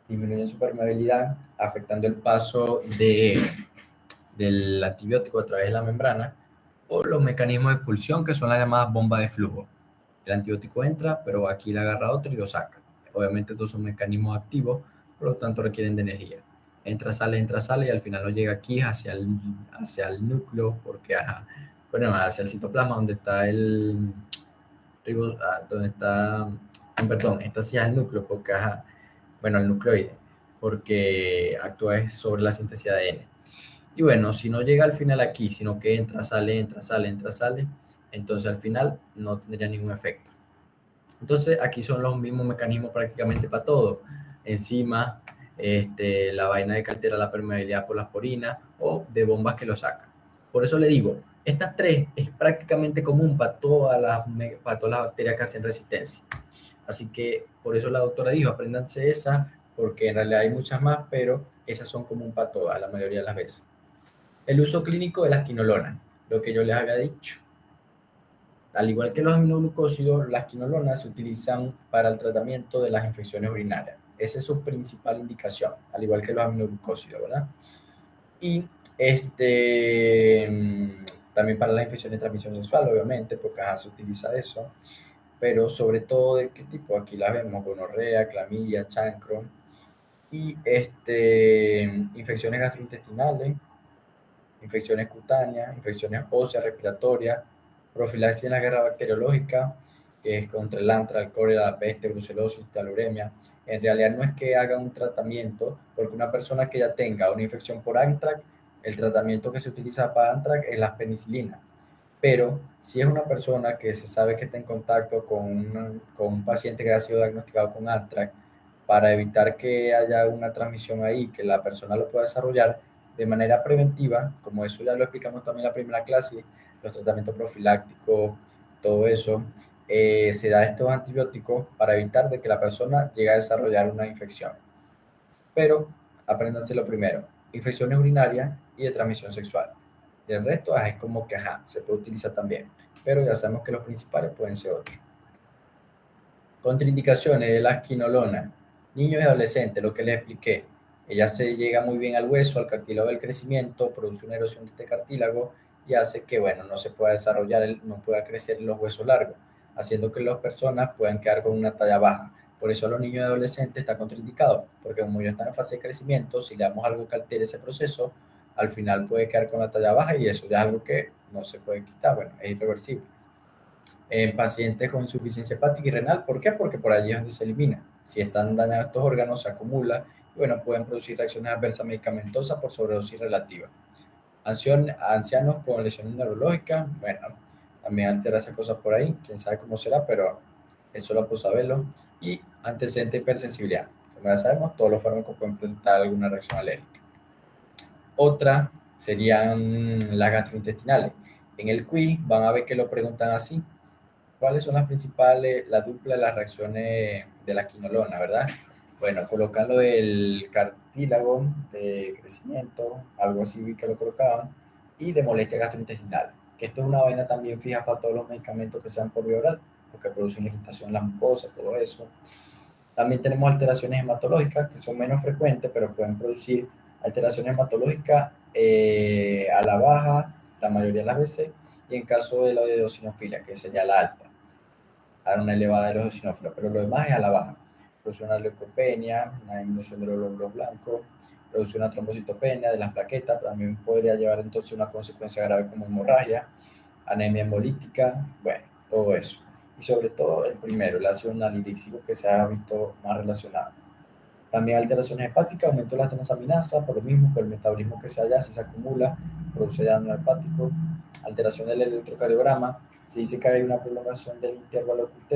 disminuyen su permeabilidad, afectando el paso del antibiótico a través de la membrana, o los mecanismos de expulsión, que son las llamadas bombas de flujo. El antibiótico entra, pero aquí le agarra otro y lo saca. Obviamente todos son mecanismos activos, por lo tanto requieren de energía. Entra, sale y al final no llega aquí hacia el núcleo, porque, bueno, hacia el citoplasma donde está donde está, perdón, está hacia el núcleo, porque, bueno, el nucleoide, porque actúa sobre la síntesis de ADN. Y bueno, si no llega al final aquí, sino que entra, sale, entra, sale, entra, sale, entonces al final no tendría ningún efecto. Entonces aquí son los mismos mecanismos prácticamente para todo. Encima, la vaina de que altera la permeabilidad por las porinas o de bombas que lo sacan. Por eso le digo, estas tres es prácticamente común para todas las bacterias que hacen resistencia. Así que por eso la doctora dijo, apréndanse esa, porque en realidad hay muchas más, pero esas son común para todas, la mayoría de las veces. El uso clínico de las quinolonas, lo que yo les había dicho. Al igual que los aminoglucósidos, las quinolonas se utilizan para el tratamiento de las infecciones urinarias. Esa es su principal indicación, al igual que los aminoglucósidos, ¿verdad? Y también para las infecciones de transmisión sexual, obviamente, porque se utiliza eso. Pero sobre todo, ¿de qué tipo? Aquí las vemos: gonorrea, clamidia, chancro. Y infecciones gastrointestinales, infecciones cutáneas, infecciones óseas, respiratorias, profilaxis en la guerra bacteriológica, que es contra el antrax, el cólera, la peste, brucelosis, taluremia. En realidad no es que haga un tratamiento, porque una persona que ya tenga una infección por antrax, el tratamiento que se utiliza para antrax es la penicilina. Pero si es una persona que se sabe que está en contacto con un paciente que ha sido diagnosticado con antrax, para evitar que haya una transmisión ahí, que la persona lo pueda desarrollar de manera preventiva, como eso ya lo explicamos también en la primera clase, los tratamientos profilácticos, todo eso, se da estos antibióticos para evitar de que la persona llegue a desarrollar una infección. Pero apréndanse lo primero: infecciones urinarias y de transmisión sexual. Y el resto es como que se puede utilizar también, pero ya sabemos que los principales pueden ser otros. Contraindicaciones de la quinolona. Niños y adolescentes, lo que les expliqué. Ella se llega muy bien al hueso, al cartílago del crecimiento, produce una erosión de este cartílago y hace que, bueno, no se pueda desarrollar, no pueda crecer los huesos largos, haciendo que las personas puedan quedar con una talla baja. Por eso a los niños y adolescentes está contraindicado, porque como ellos están en fase de crecimiento, si le damos algo que altere ese proceso, al final puede quedar con la talla baja y eso ya es algo que no se puede quitar, bueno, es irreversible. En pacientes con insuficiencia hepática y renal, ¿por qué? Porque por allí es donde se elimina. Si están dañados estos órganos, se acumula y, bueno, pueden producir reacciones adversas medicamentosas por sobredosis relativa. Ancianos con lesiones neurológicas, bueno, también altera esas cosas por ahí, quién sabe cómo será, pero eso lo puedo saberlo. Y antecedente de hipersensibilidad. Como ya sabemos, todos los fármacos pueden presentar alguna reacción alérgica. Otra serían las gastrointestinales. En el quiz van a ver que lo preguntan así: ¿cuáles son las principales, la dupla de las reacciones de la quinolona, verdad? Bueno, colocan lo del cartílago de crecimiento, algo así vi que lo colocaban, y de molestia gastrointestinal. que esto es una vaina también fija para todos los medicamentos que sean por vía oral, porque producen irritación en las mucosas, todo eso. También tenemos alteraciones hematológicas, que son menos frecuentes, pero pueden producir alteraciones hematológicas a la baja, la mayoría de las veces, y en caso de la eosinofilia, que sería la alta, a una elevada de los eosinófilos, pero lo demás es a la baja. Produce una leucopenia, una disminución de los glóbulos blancos, produce una trombocitopenia de las plaquetas, también podría llevar entonces una consecuencia grave como hemorragia, anemia hemolítica, bueno, todo eso. Y sobre todo el primero, el ácido anhidríxico, que se ha visto más relacionado. También alteraciones hepáticas, aumento de la transaminasa, por lo mismo, por el metabolismo que se haya, si se acumula, produce daño hepático, alteración del electrocardiograma, se dice que hay una prolongación del intervalo QT,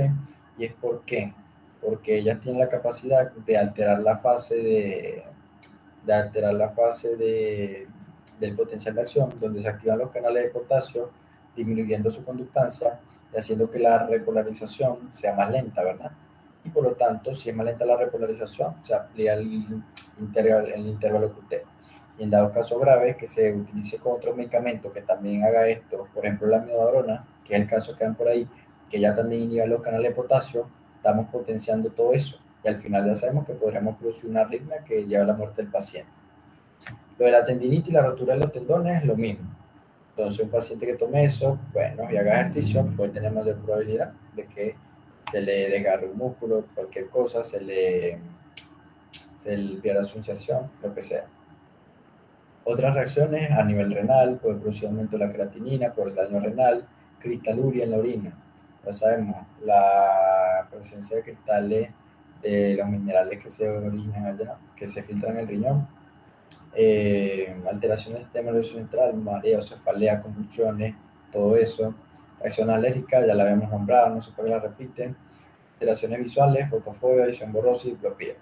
y es ¿por qué? Porque ellas tienen la capacidad de alterar la fase del potencial de acción, donde se activan los canales de potasio, disminuyendo su conductancia y haciendo que la repolarización sea más lenta, ¿verdad? Y por lo tanto, si es más lenta la repolarización, se amplía el intervalo QT. Y en dado caso grave, que se utilice con otro medicamento que también haga esto, por ejemplo la amiodarona, que es el caso que dan por ahí, que ya también inhibe los canales de potasio, estamos potenciando todo eso. Y al final ya sabemos que podríamos producir una arritmia que lleva a la muerte del paciente. Lo de la tendinitis y la rotura de los tendones es lo mismo. Entonces, un paciente que tome eso, bueno, y haga ejercicio, puede tener mayor probabilidad de que se le desgarre un músculo, cualquier cosa, se le pierda su inserción, lo que sea. Otras reacciones a nivel renal, puede producir aumento de la creatinina por el daño renal, cristaluria en la orina. Ya sabemos, la presencia de cristales de los minerales que se originan allá, que se filtran en el riñón, alteraciones del sistema nervioso central, mareo, cefalea, convulsiones, todo eso. Reacción alérgica, ya la habíamos nombrado, no sé por qué la repiten. Alteraciones visuales, fotofobia, visión borrosa y diplopía.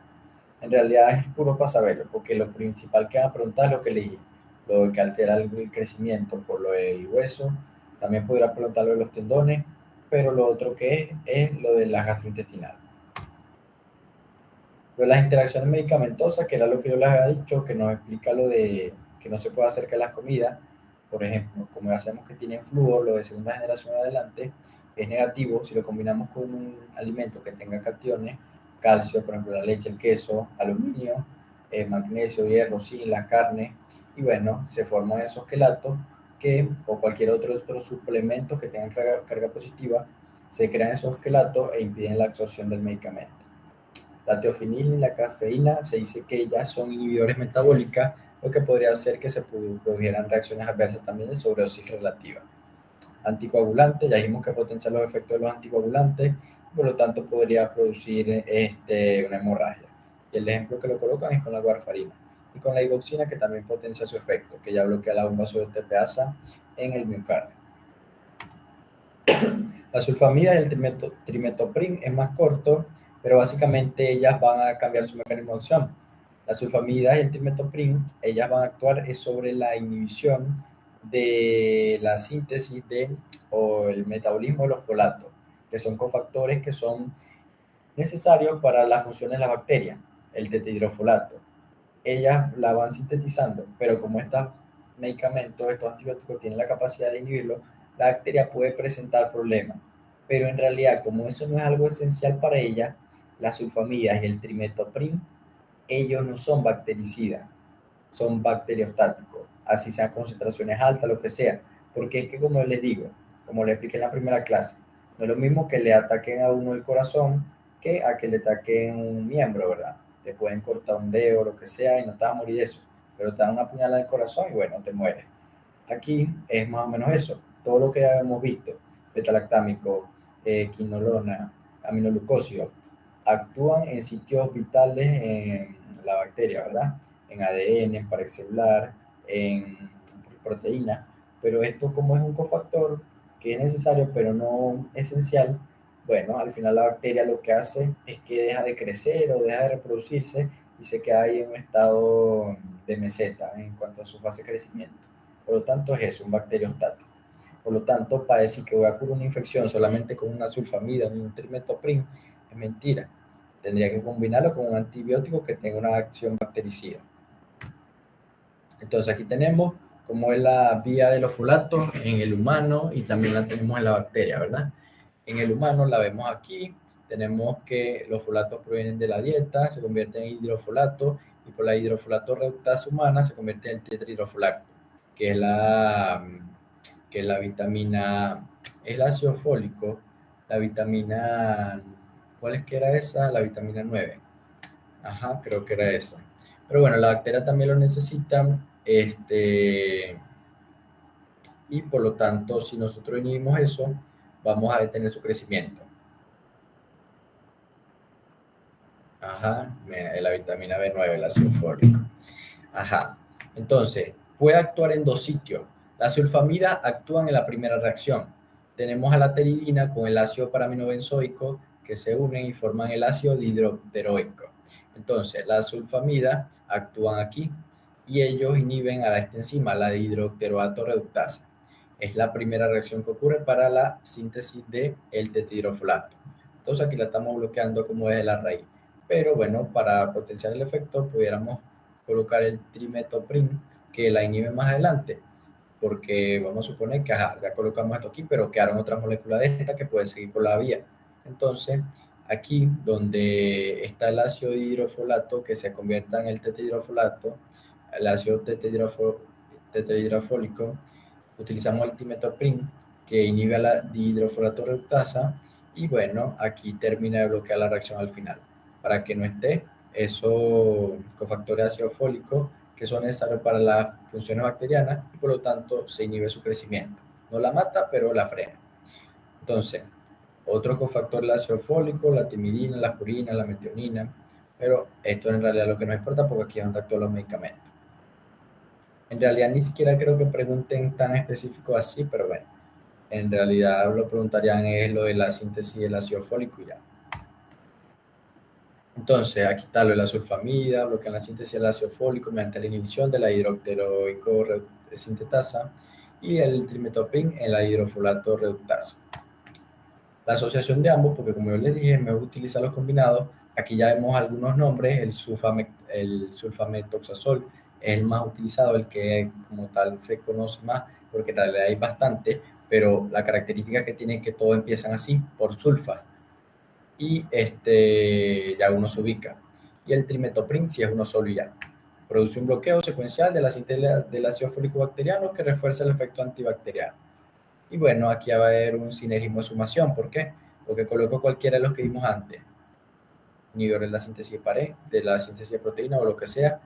En realidad es puro para saberlo, porque lo principal que van a preguntar es lo que leí, lo que altera el crecimiento por lo del hueso, también podrá preguntar lo de los tendones, pero lo otro que es lo de la gastrointestinal. Pero las interacciones medicamentosas, que era lo que yo les había dicho, que nos explica lo de que no se puede hacer que las comidas, por ejemplo, como hacemos que tienen flúor, lo de segunda generación adelante, es negativo si lo combinamos con un alimento que tenga cationes, calcio, por ejemplo, la leche, el queso, aluminio, magnesio, hierro, zinc, la carne, y bueno, se forman esos quelatos que, o cualquier otro suplemento que tenga carga positiva, se crean esos quelatos e impiden la absorción del medicamento. La teofilina y la cafeína se dice que ellas son inhibidores metabólicas, lo que podría hacer que se produjeran reacciones adversas también de sobredosis relativa. Anticoagulantes, ya dijimos que potencia los efectos de los anticoagulantes, por lo tanto podría producir una hemorragia. Y el ejemplo que lo colocan es con la warfarina. Y con la iboxina, que también potencia su efecto, que ya bloquea la bomba sobre TPasa en el miocardio. La sulfamida y el trimetoprim es más corto, pero básicamente ellas van a cambiar su mecanismo de acción. La sulfamida y el trimetoprim, ellas van a actuar sobre la inhibición de la síntesis o el metabolismo de los folatos, que son cofactores que son necesarios para la función de la bacteria, el tetrahidrofolato. Ellas la van sintetizando, pero como estos medicamentos, estos antibióticos tienen la capacidad de inhibirlo, la bacteria puede presentar problemas. Pero en realidad, como eso no es algo esencial para ella, las sulfamidas y el trimetoprim, ellos no son bactericidas, son bacteriostáticos, así sean concentraciones altas, lo que sea. Porque es que, como les digo, como les expliqué en la primera clase, no es lo mismo que le ataquen a uno el corazón que a que le ataquen un miembro, ¿verdad? Te pueden cortar un dedo o lo que sea y no te vas a morir de eso, pero te dan una puñalada en el corazón y bueno, te mueres. Aquí es más o menos eso, todo lo que ya hemos visto, betalactámico, quinolona, aminoglucosio, actúan en sitios vitales en la bacteria, ¿verdad? En ADN, en pared celular, en proteínas, pero esto como es un cofactor que es necesario pero no esencial, bueno, al final la bacteria lo que hace es que deja de crecer o deja de reproducirse y se queda ahí en un estado de meseta en cuanto a su fase de crecimiento. Por lo tanto, es eso, un bacteriostático. Por lo tanto, para decir que voy a curar una infección solamente con una sulfamida, un trimetoprim, es mentira. Tendría que combinarlo con un antibiótico que tenga una acción bactericida. Entonces, aquí tenemos cómo es la vía de los folatos en el humano y también la tenemos en la bacteria, ¿verdad? En el humano la vemos aquí, tenemos que los folatos provienen de la dieta, se convierten en hidrofolato y por la hidrofolato reductasa humana se convierte en el tetrahidrofolato, que es la vitamina, es el ácido fólico, la vitamina, ¿cuál es que era esa? La vitamina 9. Ajá, creo que era esa. Pero bueno, la bacteria también lo necesita, y por lo tanto, si nosotros inhibimos eso, vamos a detener su crecimiento. Ajá, la vitamina B9, el ácido fólico. Ajá, entonces, puede actuar en dos sitios. Las sulfamidas actúan en la primera reacción. Tenemos a la pteridina con el ácido paraminobenzoico que se unen y forman el ácido dihidroteroico. Entonces, las sulfamidas actúan aquí y ellos inhiben a esta enzima, la dihidroteroato reductasa. Es la primera reacción que ocurre para la síntesis del tetrahidrofolato. Entonces, aquí la estamos bloqueando como desde la raíz. Pero bueno, para potenciar el efecto, pudiéramos colocar el trimetoprim que la inhibe más adelante, porque vamos a suponer que ajá, ya colocamos esto aquí, pero quedaron otras moléculas de esta que pueden seguir por la vía. Entonces, aquí donde está el ácido hidrofolato que se convierta en el tetrahidrofolato, el ácido tetrahidrofólico, utilizamos el trimetoprim que inhibe a la dihidrofolato reductasa y bueno, aquí termina de bloquear la reacción al final para que no esté esos cofactores de ácido fólico que son necesarios para las funciones bacterianas y por lo tanto se inhibe su crecimiento. No la mata, pero la frena. Entonces, otro cofactor del ácido fólico, la timidina, la purina, la metionina, pero esto en realidad lo que nos importa porque aquí es donde actúan los medicamentos. En realidad ni siquiera creo que pregunten tan específico así, pero bueno, en realidad lo preguntarían es lo de la síntesis del ácido fólico y ya. Entonces, aquí está lo de la sulfamida, bloquean la síntesis del ácido fólico mediante la inhibición de la hidroxteroico sintetasa y el trimetoprim en la hidrofolato reductasa. La asociación de ambos, porque como yo les dije, me gusta utilizar los combinados, aquí ya vemos algunos nombres, el sulfametoxazol es el más utilizado, el que como tal se conoce más, porque en realidad hay bastante, pero la característica que tiene es que todos empiezan así, por sulfa, y ya uno se ubica. Y el trimetoprim si es uno solo y ya. Produce un bloqueo secuencial de la síntesis del ácido fólico bacteriano que refuerza el efecto antibacteriano. Y bueno, aquí va a haber un sinergismo de sumación. ¿Por qué? Porque coloco cualquiera de los que vimos antes. Inhibidores de la síntesis de pared, de la síntesis de proteína o lo que sea,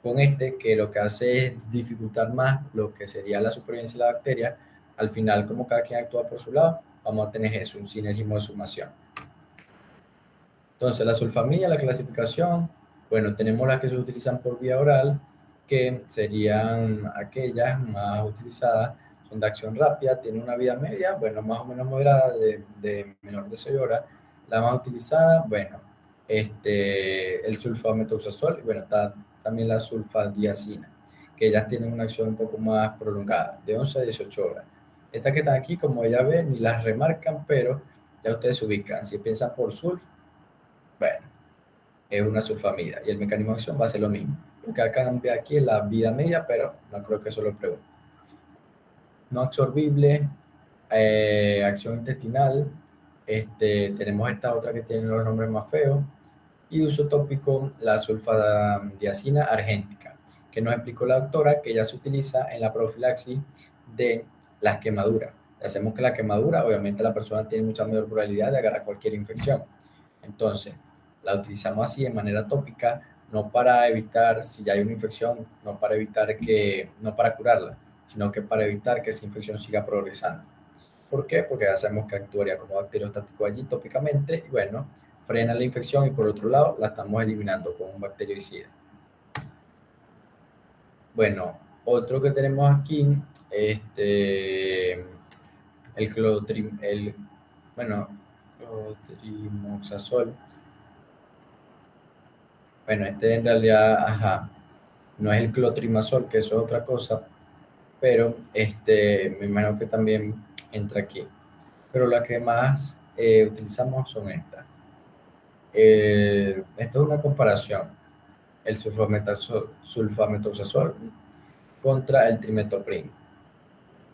con este que lo que hace es dificultar más lo que sería la supervivencia de la bacteria. Al final, como cada quien actúa por su lado, vamos a tener eso, un sinergismo de sumación. Entonces, la sulfamida, la clasificación, bueno, tenemos las que se utilizan por vía oral, que serían aquellas más utilizadas, son de acción rápida, tienen una vida media, bueno, más o menos moderada, de menor de 6 horas. La más utilizada, bueno, el sulfamethoxazol, y bueno, está también la sulfadiazina, que ellas tienen una acción un poco más prolongada, de 11 a 18 horas. Estas que están aquí, como ella ve, ni las remarcan, pero ya ustedes se ubican. Si piensan por sulf, bueno, es una sulfamida y el mecanismo de acción va a ser lo mismo. Lo que cambia aquí es la vida media, pero no creo que eso lo pregunte. No absorbible, acción intestinal, tenemos esta otra que tiene los nombres más feos, y de uso tópico la sulfadiazina argéntica, que nos explicó la doctora que ya se utiliza en la profilaxis de las quemaduras. Hacemos que la quemadura, obviamente la persona tiene mucha mayor probabilidad de agarrar cualquier infección. Entonces, la utilizamos así de manera tópica, no para evitar, si ya hay una infección, no para evitar no para curarla, sino que para evitar que esa infección siga progresando. ¿Por qué? Porque hacemos que actuaría como bacteriostático allí tópicamente y bueno, frena la infección y por otro lado la estamos eliminando con un bactericida. Bueno, otro que tenemos aquí, el clotrimoxazol. Bueno, en realidad, ajá, no es el clotrimazol, que eso es otra cosa, pero me imagino que también entra aquí. Pero las que más utilizamos son estas. Esto es una comparación. El sulfametoxazol contra el trimetopril.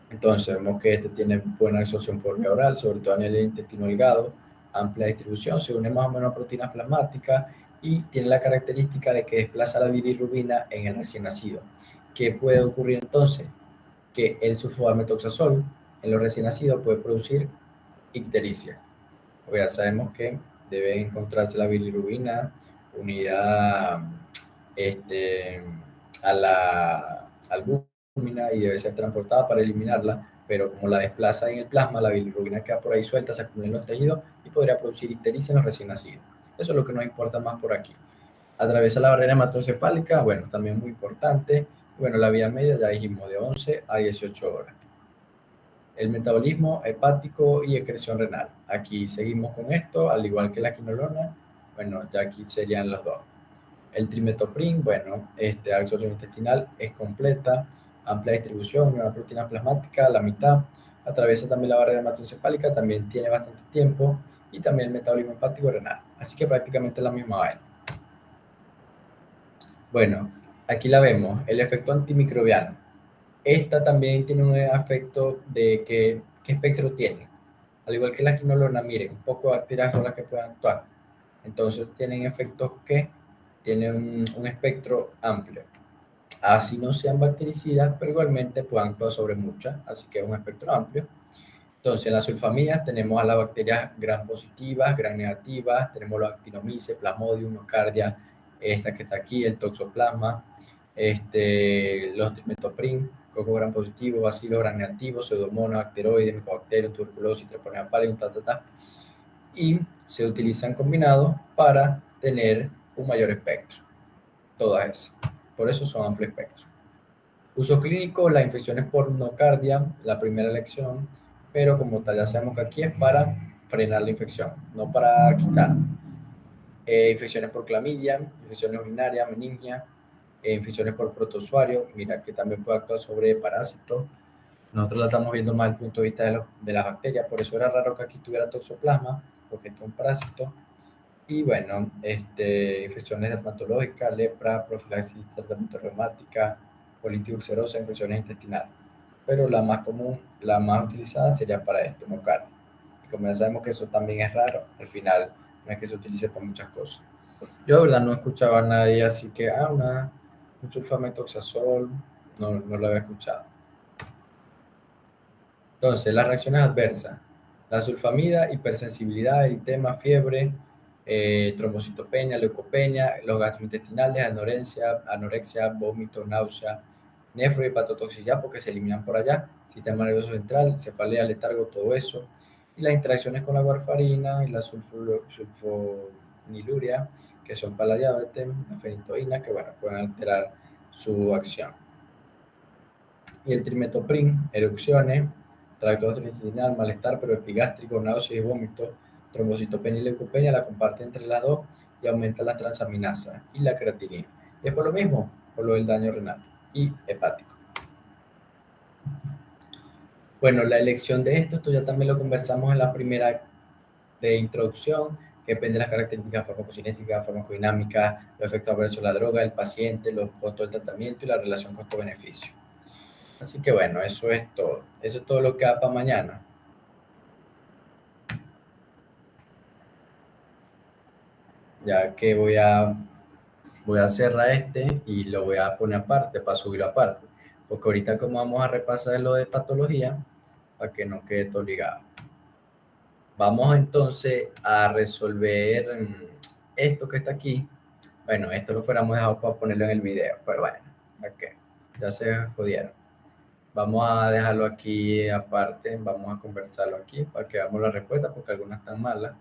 Entonces vemos que este tiene buena absorción por vía oral, sobre todo en el intestino delgado, amplia distribución, se une más o menos a proteínas plasmáticas y tiene la característica de que desplaza la bilirrubina en el recién nacido. ¿Qué puede ocurrir entonces? Que el sulfoametoxazol en los recién nacidos puede producir ictericia. Pues ya sabemos que debe encontrarse la bilirrubina unida este, al albúmina y debe ser transportada para eliminarla, pero como la desplaza en el plasma, la bilirrubina queda por ahí suelta, se acumula en los tejidos y podría producir ictericia en los recién nacidos. Eso es lo que nos importa más por aquí. Atraviesa la barrera hematoencefálica, bueno, también muy importante. Bueno, la vía media ya dijimos de 11 a 18 horas. El metabolismo hepático y excreción renal. Aquí seguimos con esto, al igual que la quinolona, bueno, ya aquí serían los dos. El trimetoprim, bueno, absorción intestinal es completa, amplia distribución, una proteína plasmática, la mitad, atraviesa también la barrera hematoencefálica, también tiene bastante tiempo, y también el metabolismo hepático y renal. Así que prácticamente la misma vaina. Bueno, aquí la vemos, el efecto antimicrobiano. Esta también tiene un efecto de qué espectro tiene. Al igual que la quinolona, miren, un poco de bacterias son las que pueden actuar. Entonces tienen efectos que tienen un espectro amplio. Así no sean bactericidas, pero igualmente pueden actuar sobre muchas, así que es un espectro amplio. Entonces, en las sulfamidas tenemos a las bacterias gram positivas, gram negativas, tenemos los actinomyces, plasmodium, nocardia, esta que está aquí, el toxoplasma, los trimetoprim, coco gram positivo, bacilo gram negativo, pseudomonas, bacteroides, mycobacterium, tuberculosis, treponema pallidum, y se utilizan combinados para tener un mayor espectro. Todas esas. Por eso son amplio espectro. Uso clínico, las infecciones por nocardia, la primera elección, pero como tal ya sabemos que aquí es para frenar la infección, no para quitar. Infecciones por clamidia, infecciones urinarias, meningia, infecciones por protozoario, mira que también puede actuar sobre parásitos. Nosotros la estamos viendo más desde el punto de vista de las bacterias, por eso era raro que aquí tuviera toxoplasma, porque esto es un parásito. Y bueno, infecciones dermatológicas, lepra, profilaxis, tratamiento reumática, colitis ulcerosa, infecciones intestinales. Pero la más común, la más utilizada sería para esto, no carne. Y como ya sabemos que eso también es raro, al final no es que se utilice para muchas cosas. Yo de verdad no escuchaba a nadie, así que, un sulfametoxazol, no lo había escuchado. Entonces, las reacciones adversas. La sulfamida, hipersensibilidad, eritema, fiebre, trombocitopenia, leucopenia, los gastrointestinales, anorexia, vómito, náusea, nefro y hepatotoxicidad porque se eliminan por allá, sistema nervioso central, cefalea, letargo, todo eso. Y las interacciones con la warfarina y la sulfoniluria, que son para la diabetes, la fenitoína, que bueno, pueden alterar su acción. Y el trimetoprim, erupciones, tracto gastrointestinal, malestar pero epigástrico, náuseas y vómitos, trombocitopenia y leucopenia la comparte entre las dos y aumenta las transaminasas y la creatinina. Y es por lo mismo, por lo del daño renal y hepático. Bueno, la elección de esto ya también lo conversamos en la primera de introducción, que depende de las características farmacocinéticas, farmacodinámicas, los efectos adversos de la droga, el paciente, los costos del tratamiento y la relación costo-beneficio. Así que bueno, eso es todo. Eso es todo lo que da para mañana. Ya que voy a cerrar y lo voy a poner aparte para subirlo aparte. Porque ahorita como vamos a repasar lo de patología, para que no quede todo ligado. Vamos entonces a resolver esto que está aquí. Bueno, esto lo fuéramos dejado para ponerlo en el video, pero bueno, ok, ya se jodieron. Vamos a dejarlo aquí aparte, vamos a conversarlo aquí para que veamos la respuesta porque algunas están malas.